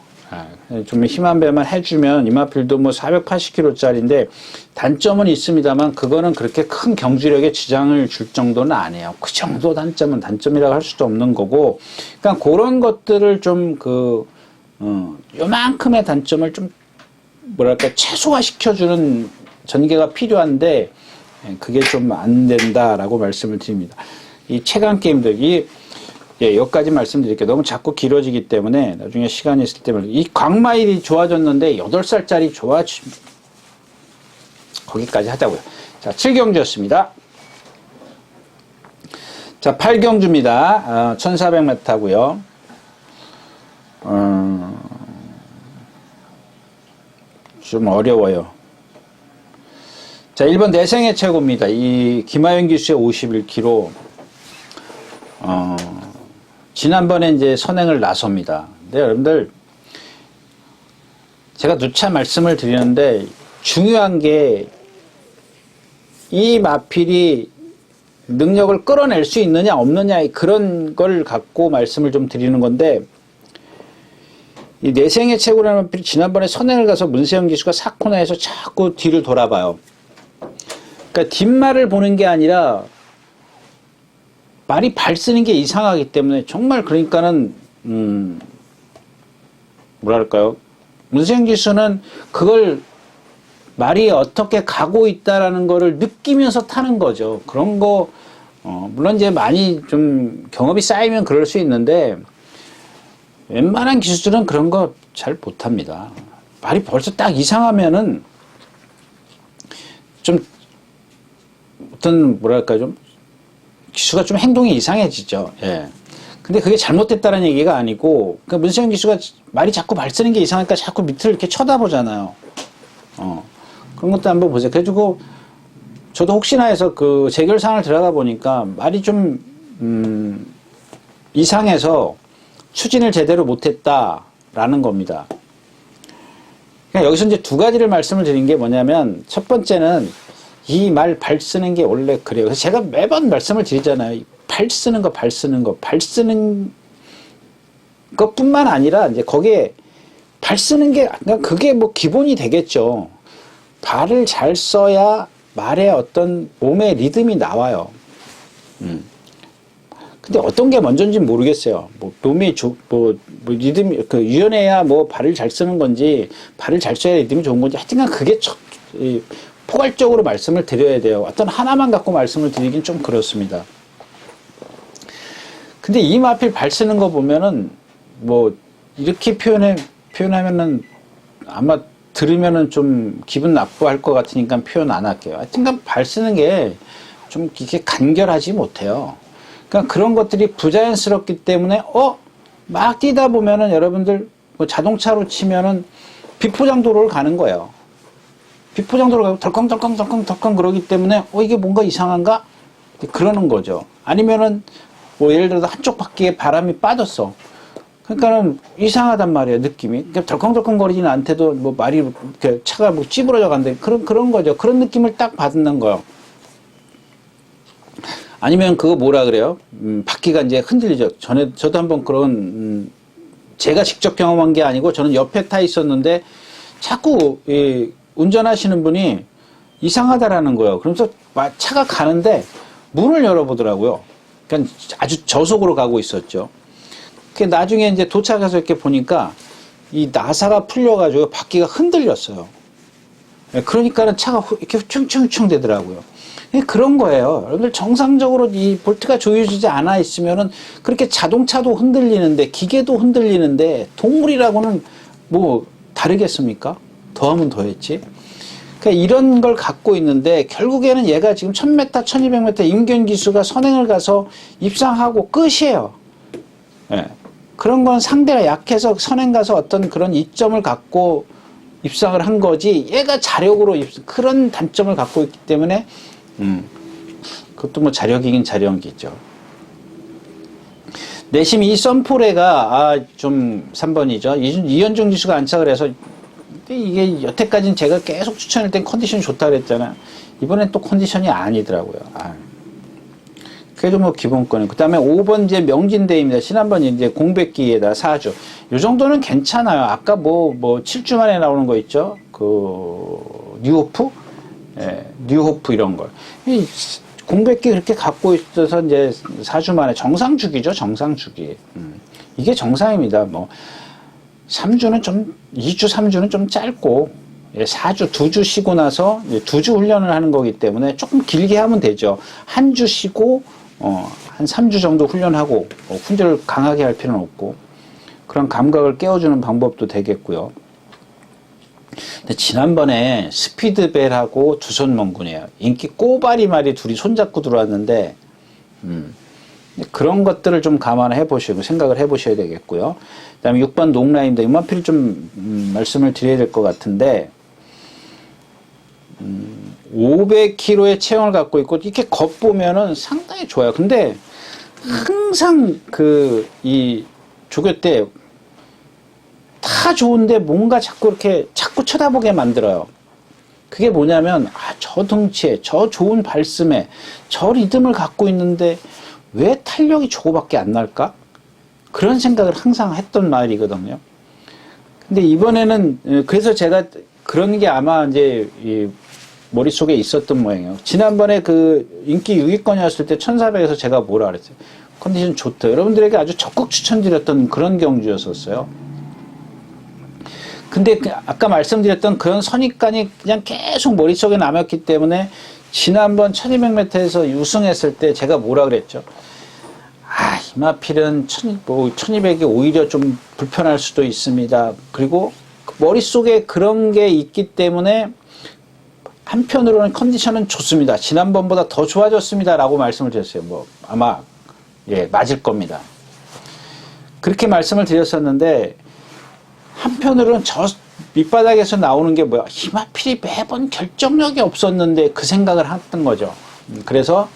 좀 힘한 배만 해주면 이마필도 뭐 480kg짜리인데 단점은 있습니다만, 그거는 그렇게 큰 경주력에 지장을 줄 정도는 아니에요. 그 정도 단점은 단점이라고 할 수도 없는 거고, 그러니까 그런 것들을 좀 요만큼의 단점을 좀 뭐랄까 최소화시켜주는 전개가 필요한데, 그게 좀 안 된다라고 말씀을 드립니다. 이 최강 게임들, 여기까지 말씀드릴게요. 너무 자꾸 길어지기 때문에 나중에 시간이 있을 때면, 이 광마일이 좋아졌는데 8살짜리 거기까지 하자고요. 자, 7경주였습니다. 자, 8경주입니다. 1400m고요. 좀 어려워요. 자, 1번 내생의 최고입니다. 이 김하연 기수의 51km. 지난번에 이제 선행을 나섭니다. 근데 여러분들, 제가 누차 말씀을 드리는데, 중요한 게 이 마필이 능력을 끌어낼 수 있느냐 없느냐, 그런 걸 갖고 말씀을 좀 드리는 건데, 이 내생의 최고라는 마필이 지난번에 선행을 가서 문세영 기수가 4코너에서 자꾸 뒤를 돌아봐요. 그러니까 뒷말을 보는 게 아니라 말이 발 쓰는 게 이상하기 때문에, 정말 그러니까는 뭐랄까요, 문세영 기수는 그걸 말이 어떻게 가고 있다라는 거를 느끼면서 타는 거죠. 그런 거 물론 이제 많이 좀 경험이 쌓이면 그럴 수 있는데, 웬만한 기수들은 그런 거 잘 못합니다. 말이 벌써 딱 이상하면은 좀 어떤 뭐랄까, 좀 기수가 좀 행동이 이상해지죠. 근데 그게 잘못됐다는 얘기가 아니고, 그러니까 문세영 기수가 말이 자꾸 발 쓰는 게 이상하니까 자꾸 밑을 이렇게 쳐다보잖아요. 그런 것도 한번 보세요. 그래가지고 저도 혹시나 해서 그 재결 사항을 들어가 보니까 말이 좀 이상해서 추진을 제대로 못했다라는 겁니다. 그러니까 여기서 이제 두 가지를 말씀을 드린 게 뭐냐면, 첫 번째는 이 말 발 쓰는 게 원래 그래요. 그래서 제가 매번 말씀을 드리잖아요. 발 쓰는 거, 발 쓰는 거, 발 쓰는 것뿐만 아니라 이제 거기에 발 쓰는 게, 그러니까 그게 뭐 기본이 되겠죠. 발을 잘 써야 말에 어떤 몸의 리듬이 나와요. 근데 어떤 게 먼저인지 모르겠어요. 뭐 몸이 뭐 리듬이 유연해야 뭐 발을 잘 쓰는 건지, 발을 잘 써야 리듬이 좋은 건지, 하여튼간 그게 포괄적으로 말씀을 드려야 돼요. 어떤 하나만 갖고 말씀을 드리긴 좀 그렇습니다. 근데 이마필 발 쓰는 거 보면은 뭐 이렇게 표현하면은 아마 들으면은 좀 기분 나쁘할 것 같으니까 표현 안 할게요. 하여튼간 발 쓰는 게 좀 이렇게 간결하지 못해요. 그러니까 그런 것들이 부자연스럽기 때문에 막 뛰다 보면은 여러분들 뭐 자동차로 치면은 비포장도로를 가는 거예요. 비포장도로 가고 덜컹덜컹 그러기 때문에 이게 뭔가 이상한가? 그러는 거죠. 아니면은 뭐 예를 들어서 한쪽 바퀴에 바람이 빠졌어. 그러니까는 이상하단 말이에요, 느낌이. 그러니까 덜컹덜컹 거리지는 않대도 뭐 말이 이렇게 차가 뭐 찌부러져 간다. 그런 거죠. 그런 느낌을 딱 받는 거예요. 아니면 그거 뭐라 그래요? 바퀴가 이제 흔들리죠. 저도 한번 그런, 제가 직접 경험한 게 아니고 저는 옆에 타 있었는데 자꾸 운전하시는 분이 이상하다라는 거예요. 그러면서 차가 가는데 문을 열어보더라고요. 그러니까 아주 저속으로 가고 있었죠. 나중에 이제 도착해서 이렇게 보니까 이 나사가 풀려가지고 바퀴가 흔들렸어요. 그러니까는 차가 이렇게 흉충흉충 되더라고요. 그런 거예요. 여러분들 정상적으로 이 볼트가 조여지지 않아 있으면은 그렇게 자동차도 흔들리는데, 기계도 흔들리는데, 동물이라고는 뭐 다르겠습니까? 더하면 더했지. 그러니까 이런 걸 갖고 있는데, 결국에는 얘가 지금 1000m, 1200m 임견 기수가 선행을 가서 입상하고 끝이에요. 예. 그런 건 상대가 약해서 선행 가서 어떤 그런 이점을 갖고 입상을 한 거지, 얘가 자력으로 그런 단점을 갖고 있기 때문에 그것도 뭐 자력이긴 자력이죠. 내심 이 썬포레가 좀 3번이죠. 이현중 지수가 안착을 해서, 이게 여태까지는 제가 계속 추천할 땐 컨디션이 좋다 그랬잖아요. 이번엔 또 컨디션이 아니더라고요. 그래도 뭐 기본권은. 그 다음에 5번 이제 명진대입니다. 지난번 이제 공백기에다 4주. 요 정도는 괜찮아요. 아까 뭐 7주 만에 나오는 거 있죠? 뉴호프? 예, 뉴호프 이런 걸. 공백기 그렇게 갖고 있어서 이제 4주 만에 정상 주기죠. 정상 주기. 이게 정상입니다. 뭐 3주는 좀, 2주, 3주는 좀 짧고, 4주, 2주 쉬고 나서 2주 훈련을 하는 거기 때문에 조금 길게 하면 되죠. 한 주 쉬고, 한 3주 정도 훈련하고, 훈련을 강하게 할 필요는 없고, 그런 감각을 깨워주는 방법도 되겠고요. 근데 지난번에 스피드벨하고 두손멍군이에요. 인기 꼬바리 말이 둘이 손잡고 들어왔는데, 그런 것들을 좀 감안해 보시고 생각을 해 보셔야 되겠고요. 그 다음에 6번 농라인도 이만필 좀 말씀을 드려야 될 것 같은데, 500km의 체형을 갖고 있고 이렇게 겉보면은 상당히 좋아요. 근데 항상 이 조교 때 다 좋은데 뭔가 자꾸 쳐다보게 만들어요. 그게 뭐냐면, 저 덩치에, 저 좋은 발씀에, 저 리듬을 갖고 있는데 왜 탄력이 저거밖에 안 날까? 그런 생각을 항상 했던 말이거든요. 근데 이번에는, 그래서 제가 그런 게 아마 이제 머릿속에 있었던 모양이에요. 지난번에 그 인기 6위권이었을 때 1400에서 제가 뭐라 그랬어요? 컨디션 좋다. 여러분들에게 아주 적극 추천드렸던 그런 경주였었어요. 근데 아까 말씀드렸던 그런 선입관이 그냥 계속 머릿속에 남았기 때문에 지난번 1200m에서 우승했을 때 제가 뭐라 그랬죠? 이마필은 1200이 오히려 좀 불편할 수도 있습니다. 그리고 머릿속에 그런 게 있기 때문에 한편으로는 컨디션은 좋습니다. 지난번보다 더 좋아졌습니다. 라고 말씀을 드렸어요. 아마, 맞을 겁니다. 그렇게 말씀을 드렸었는데, 한편으로는 저 밑바닥에서 나오는 게 뭐야? 이마필이 매번 결정력이 없었는데 그 생각을 했던 거죠. 그래서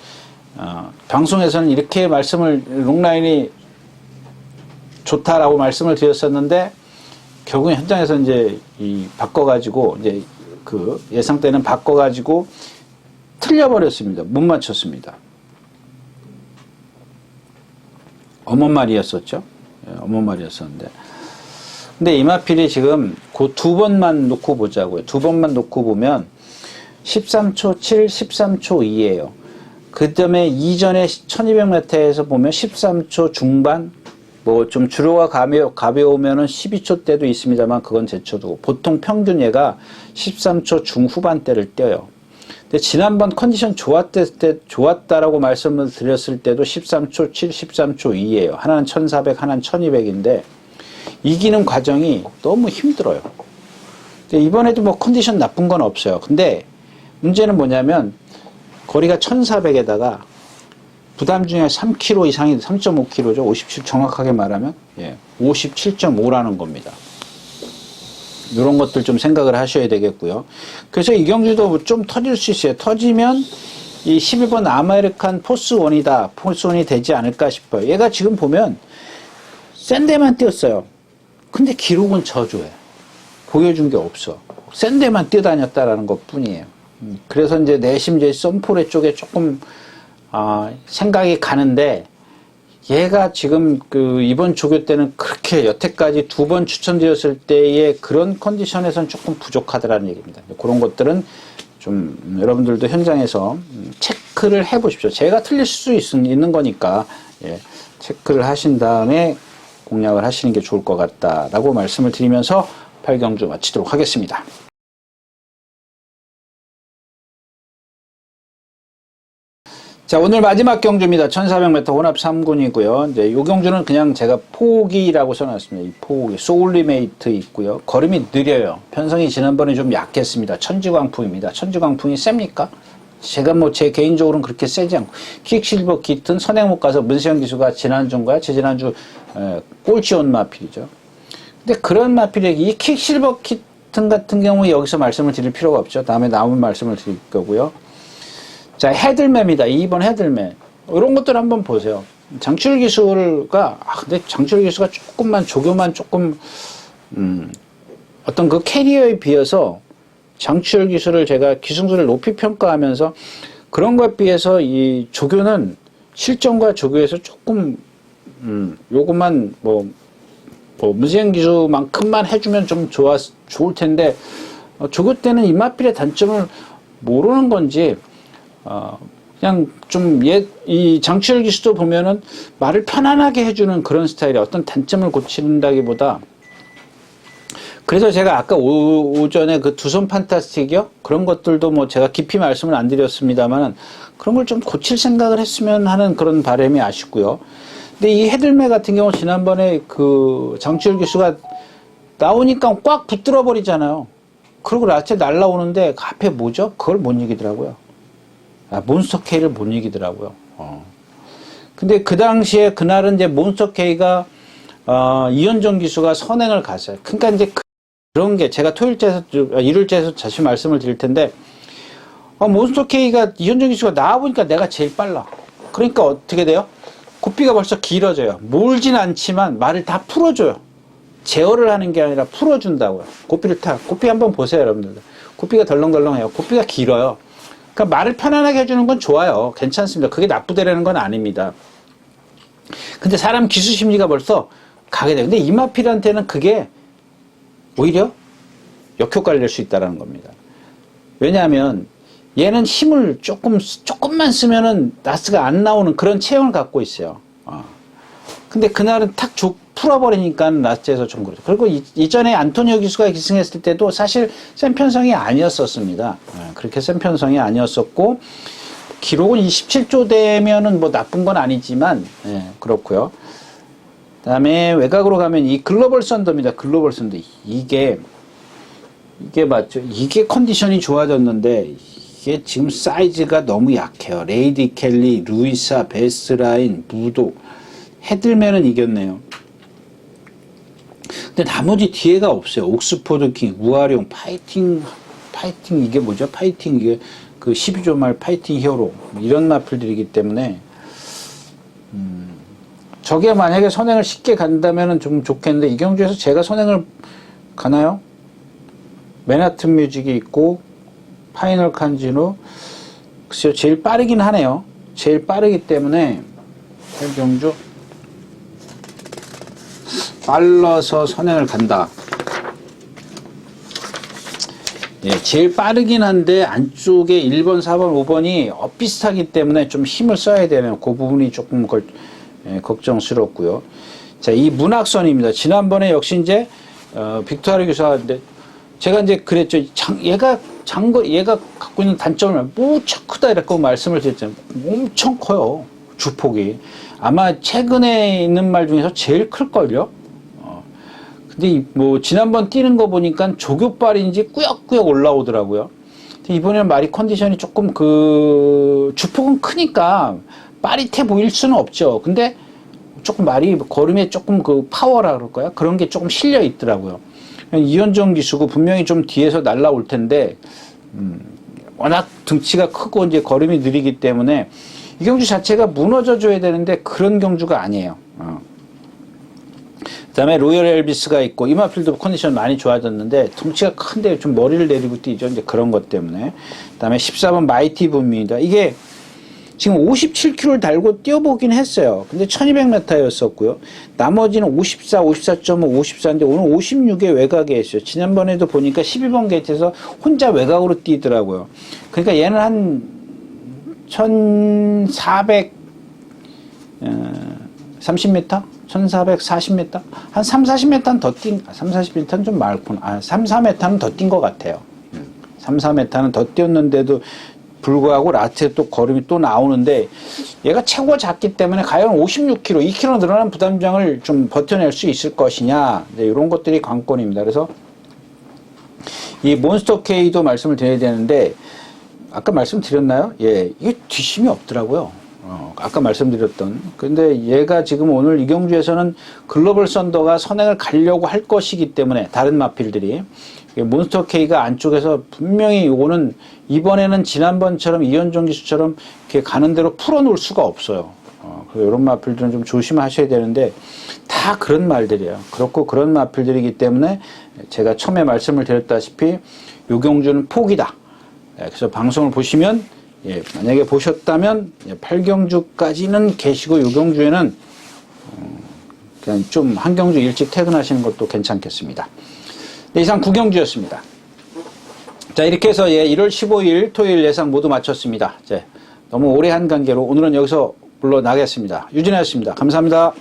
방송에서는 이렇게 말씀을 롱라인이 좋다라고 말씀을 드렸었는데 결국 현장에서 이제 바꿔가지고 이제 그 예상대는 바꿔가지고 틀려버렸습니다. 못 맞췄습니다. 어머니 말이었었죠. 예, 어머니 말이었었는데. 근데 이마필이 지금 그 두 번만 놓고 보자고요. 두 번만 놓고 보면 13초 7, 13초 2예요. 그 다음에 이전에 1200m에서 보면 13초 중반, 뭐 좀 주로가 가벼우면은 12초 대도 있습니다만 그건 제쳐두고 보통 평균 얘가 13초 중후반대를 뛰어요. 근데 지난번 컨디션 좋았다라고 말씀을 드렸을 때도 13초 7, 13초 2예요. 하나는 1400, 하나는 1200인데 이기는 과정이 너무 힘들어요. 근데 이번에도 뭐 컨디션 나쁜 건 없어요. 근데 문제는 뭐냐면 거리가 1400에다가 부담 중에 3kg 이상이 3.5kg죠. 57 정확하게 말하면 57.5라는 겁니다. 이런 것들 좀 생각을 하셔야 되겠고요. 그래서 이경주도 좀 터질 수 있어요. 터지면 이 12번 아메리칸 포스1이다. 포스1이 되지 않을까 싶어요. 얘가 지금 보면 센 데만 뛰었어요. 근데 기록은 저조해. 보여준 게 없어. 센 데만 뛰어다녔다라는 것 뿐이에요. 그래서 이제 내심 이제 썸포레 쪽에 조금 생각이 가는데 얘가 지금 그 이번 조교 때는 그렇게 여태까지 두 번 추천드렸을 때의 그런 컨디션에선 조금 부족하다라는 얘기입니다. 그런 것들은 좀 여러분들도 현장에서 체크를 해 보십시오. 제가 틀릴 수 있는 거니까 체크를 하신 다음에 공략을 하시는 게 좋을 것 같다라고 말씀을 드리면서 8경주 마치도록 하겠습니다. 자, 오늘 마지막 경주입니다. 1400m 혼합 3군이고요. 이제 요 경주는 그냥 제가 포기라고 써놨습니다. 이 포기, 소울리메이트 있고요. 걸음이 느려요. 편성이 지난번에 좀 약했습니다. 천지광풍입니다. 천지광풍이 셉니까? 제가 뭐 제 개인적으로는 그렇게 세지 않고 킥실버 기튼 선행 못 가서 문세영 기수가 지난주인가요? 지난주 꼴찌 온 마필이죠. 근데 그런 마필에 이 킥실버 기튼 같은 경우에 여기서 말씀을 드릴 필요가 없죠. 다음에 나오면 말씀을 드릴 거고요. 자, 헤들매입니다. 2번 헤들매. 이런 것들 한번 보세요. 장출 기수가, 근데 장출 기수가 조교만 조금, 어떤 그 캐리어에 비해서 장출 기수를 제가 기승수를 높이 평가하면서 그런 것에 비해서 이 조교는 실전과 조교에서 조금, 요것만 문세영 기수만큼만 해주면 좀 좋을 텐데, 조교 때는 이마필의 단점을 모르는 건지, 그냥 좀 이 장치열 기수도 보면은 말을 편안하게 해주는 그런 스타일의 어떤 단점을 고친다기보다 그래서 제가 아까 오전에 그 두손 판타스틱이요? 그런 것들도 뭐 제가 깊이 말씀을 안 드렸습니다만 그런 걸 좀 고칠 생각을 했으면 하는 그런 바람이 아쉽고요. 근데 이 헤들매 같은 경우 지난번에 그 장치열 기수가 나오니까 꽉 붙들어 버리잖아요. 그리고 라체 날라오는데 그 앞에 뭐죠? 그걸 못 이기더라고요. 몬스터 K를 못 이기더라고요. 근데 그 당시에 그날은 이제 몬스터 K가 이현정 기수가 선행을 갔어요. 그러니까 이제 그런 게 제가 일요일째에서 다시 말씀을 드릴 텐데 몬스터 K가 이현정 기수가 나와보니까 내가 제일 빨라. 그러니까 어떻게 돼요? 고삐가 벌써 길어져요. 몰진 않지만 말을 다 풀어줘요. 제어를 하는 게 아니라 풀어준다고요. 고삐 한번 보세요, 여러분들. 고삐가 덜렁덜렁해요. 고삐가 길어요. 그러니까 말을 편안하게 해주는 건 좋아요. 괜찮습니다. 그게 나쁘다라는 건 아닙니다. 근데 사람 기수 심리가 벌써 가게 돼요. 근데 이마필한테는 그게 오히려 역효과를 낼 수 있다는 겁니다. 왜냐하면 얘는 힘을 조금만 쓰면은 나스가 안 나오는 그런 체형을 갖고 있어요. 근데 그날은 탁 풀어버리니까 라스트에서 좀 그렇죠. 그리고 이전에 안토니오 기수가 기승했을 때도 사실 센 편성이 아니었었습니다. 그렇게 센 편성이 아니었었고, 기록은 27조 되면은 뭐 나쁜 건 아니지만, 그렇고요. 그 다음에 외곽으로 가면 이 글로벌 썬더입니다. 글로벌 썬더. 이게 맞죠. 이게 컨디션이 좋아졌는데, 이게 지금 사이즈가 너무 약해요. 레이디 켈리, 루이사, 베스라인, 무도. 헤들맨은 이겼네요. 근데 나머지 뒤에가 없어요. 옥스포드 킹, 우아룡, 파이팅 이게 뭐죠? 파이팅 이게 그 12조 말 파이팅 히어로 이런 마필들이기 때문에 저게 만약에 선행을 쉽게 간다면 좀 좋겠는데, 이 경주에서 제가 선행을 가나요? 맨하튼 뮤직이 있고, 파이널 칸지노. 글쎄요, 제일 빠르긴 하네요. 제일 빠르기 때문에, 팔경주. 빨라서 선행을 간다. 예, 제일 빠르긴 한데 안쪽에 1번, 4번, 5번이 비슷하기 때문에 좀 힘을 써야 되네요. 그 부분이 조금 걱정스럽고요. 자, 이 문학선입니다. 지난번에 역시 이제 빅토르 교사인데 제가 이제 그랬죠. 얘가 갖고 있는 단점을 무척 크다 이렇게 말씀을 드렸잖아요. 엄청 커요. 주폭이. 아마 최근에 있는 말 중에서 제일 클걸요. 근데 뭐 지난번 뛰는 거 보니까 조교발인지 꾸역꾸역 올라오더라고요. 이번에는 말이 컨디션이 조금 주폭은 크니까 빠릿해 보일 수는 없죠. 근데 조금 말이 걸음에 조금 파워라 그럴까요? 그런 게 조금 실려 있더라고요. 이현정 기수고 분명히 좀 뒤에서 날라올 텐데 워낙 등치가 크고 이제 걸음이 느리기 때문에 이 경주 자체가 무너져 줘야 되는데 그런 경주가 아니에요. 그 다음에 로열 엘비스가 있고, 이마필드 컨디션 많이 좋아졌는데, 덩치가 큰데 좀 머리를 내리고 뛰죠. 이제 그런 것 때문에. 그 다음에 14번 마이티 붐입니다. 이게 지금 57km를 달고 뛰어보긴 했어요. 근데 1200m였었고요. 나머지는 54, 54.5, 54인데 오늘 56에 외곽에 했어요. 지난번에도 보니까 12번 게이트에서 혼자 외곽으로 뛰더라고요. 그러니까 얘는 한 1430m? 1440m? 한 3, 40m는 더 3, 40m는 좀 많구나. 3, 4m는 더 뛴 것 같아요. 3, 4m는 더 뛰었는데도 불구하고 라트에 또 걸음이 또 나오는데 얘가 최고 작기 때문에 과연 56kg, 2kg 늘어난 부담장을 좀 버텨낼 수 있을 것이냐. 네, 이런 것들이 관건입니다. 그래서 이 몬스터 K도 말씀을 드려야 되는데 아까 말씀드렸나요? 예, 이게 뒷심이 없더라고요. 아까 말씀드렸던. 근데 얘가 지금 오늘 이 경주에서는 글로벌 썬더가 선행을 가려고 할 것이기 때문에 다른 마필들이 몬스터 K가 안쪽에서 분명히 이거는 이번에는 지난번처럼 이현종 기수처럼 이렇게 가는 대로 풀어놓을 수가 없어요. 그래서 이런 마필들은 좀 조심하셔야 되는데 다 그런 말들이에요. 그렇고 그런 마필들이기 때문에 제가 처음에 말씀을 드렸다시피 이 경주는 포기다. 그래서 방송을 보시면 예, 만약에 보셨다면 8경주까지는 계시고 6경주에는 그냥 좀 한 경주 일찍 퇴근하시는 것도 괜찮겠습니다. 네, 이상 9경주였습니다. 자, 이렇게 해서 1월 15일 토요일 예상 모두 마쳤습니다. 너무 오래 한 관계로 오늘은 여기서 물러나겠습니다. 유진아였습니다. 감사합니다.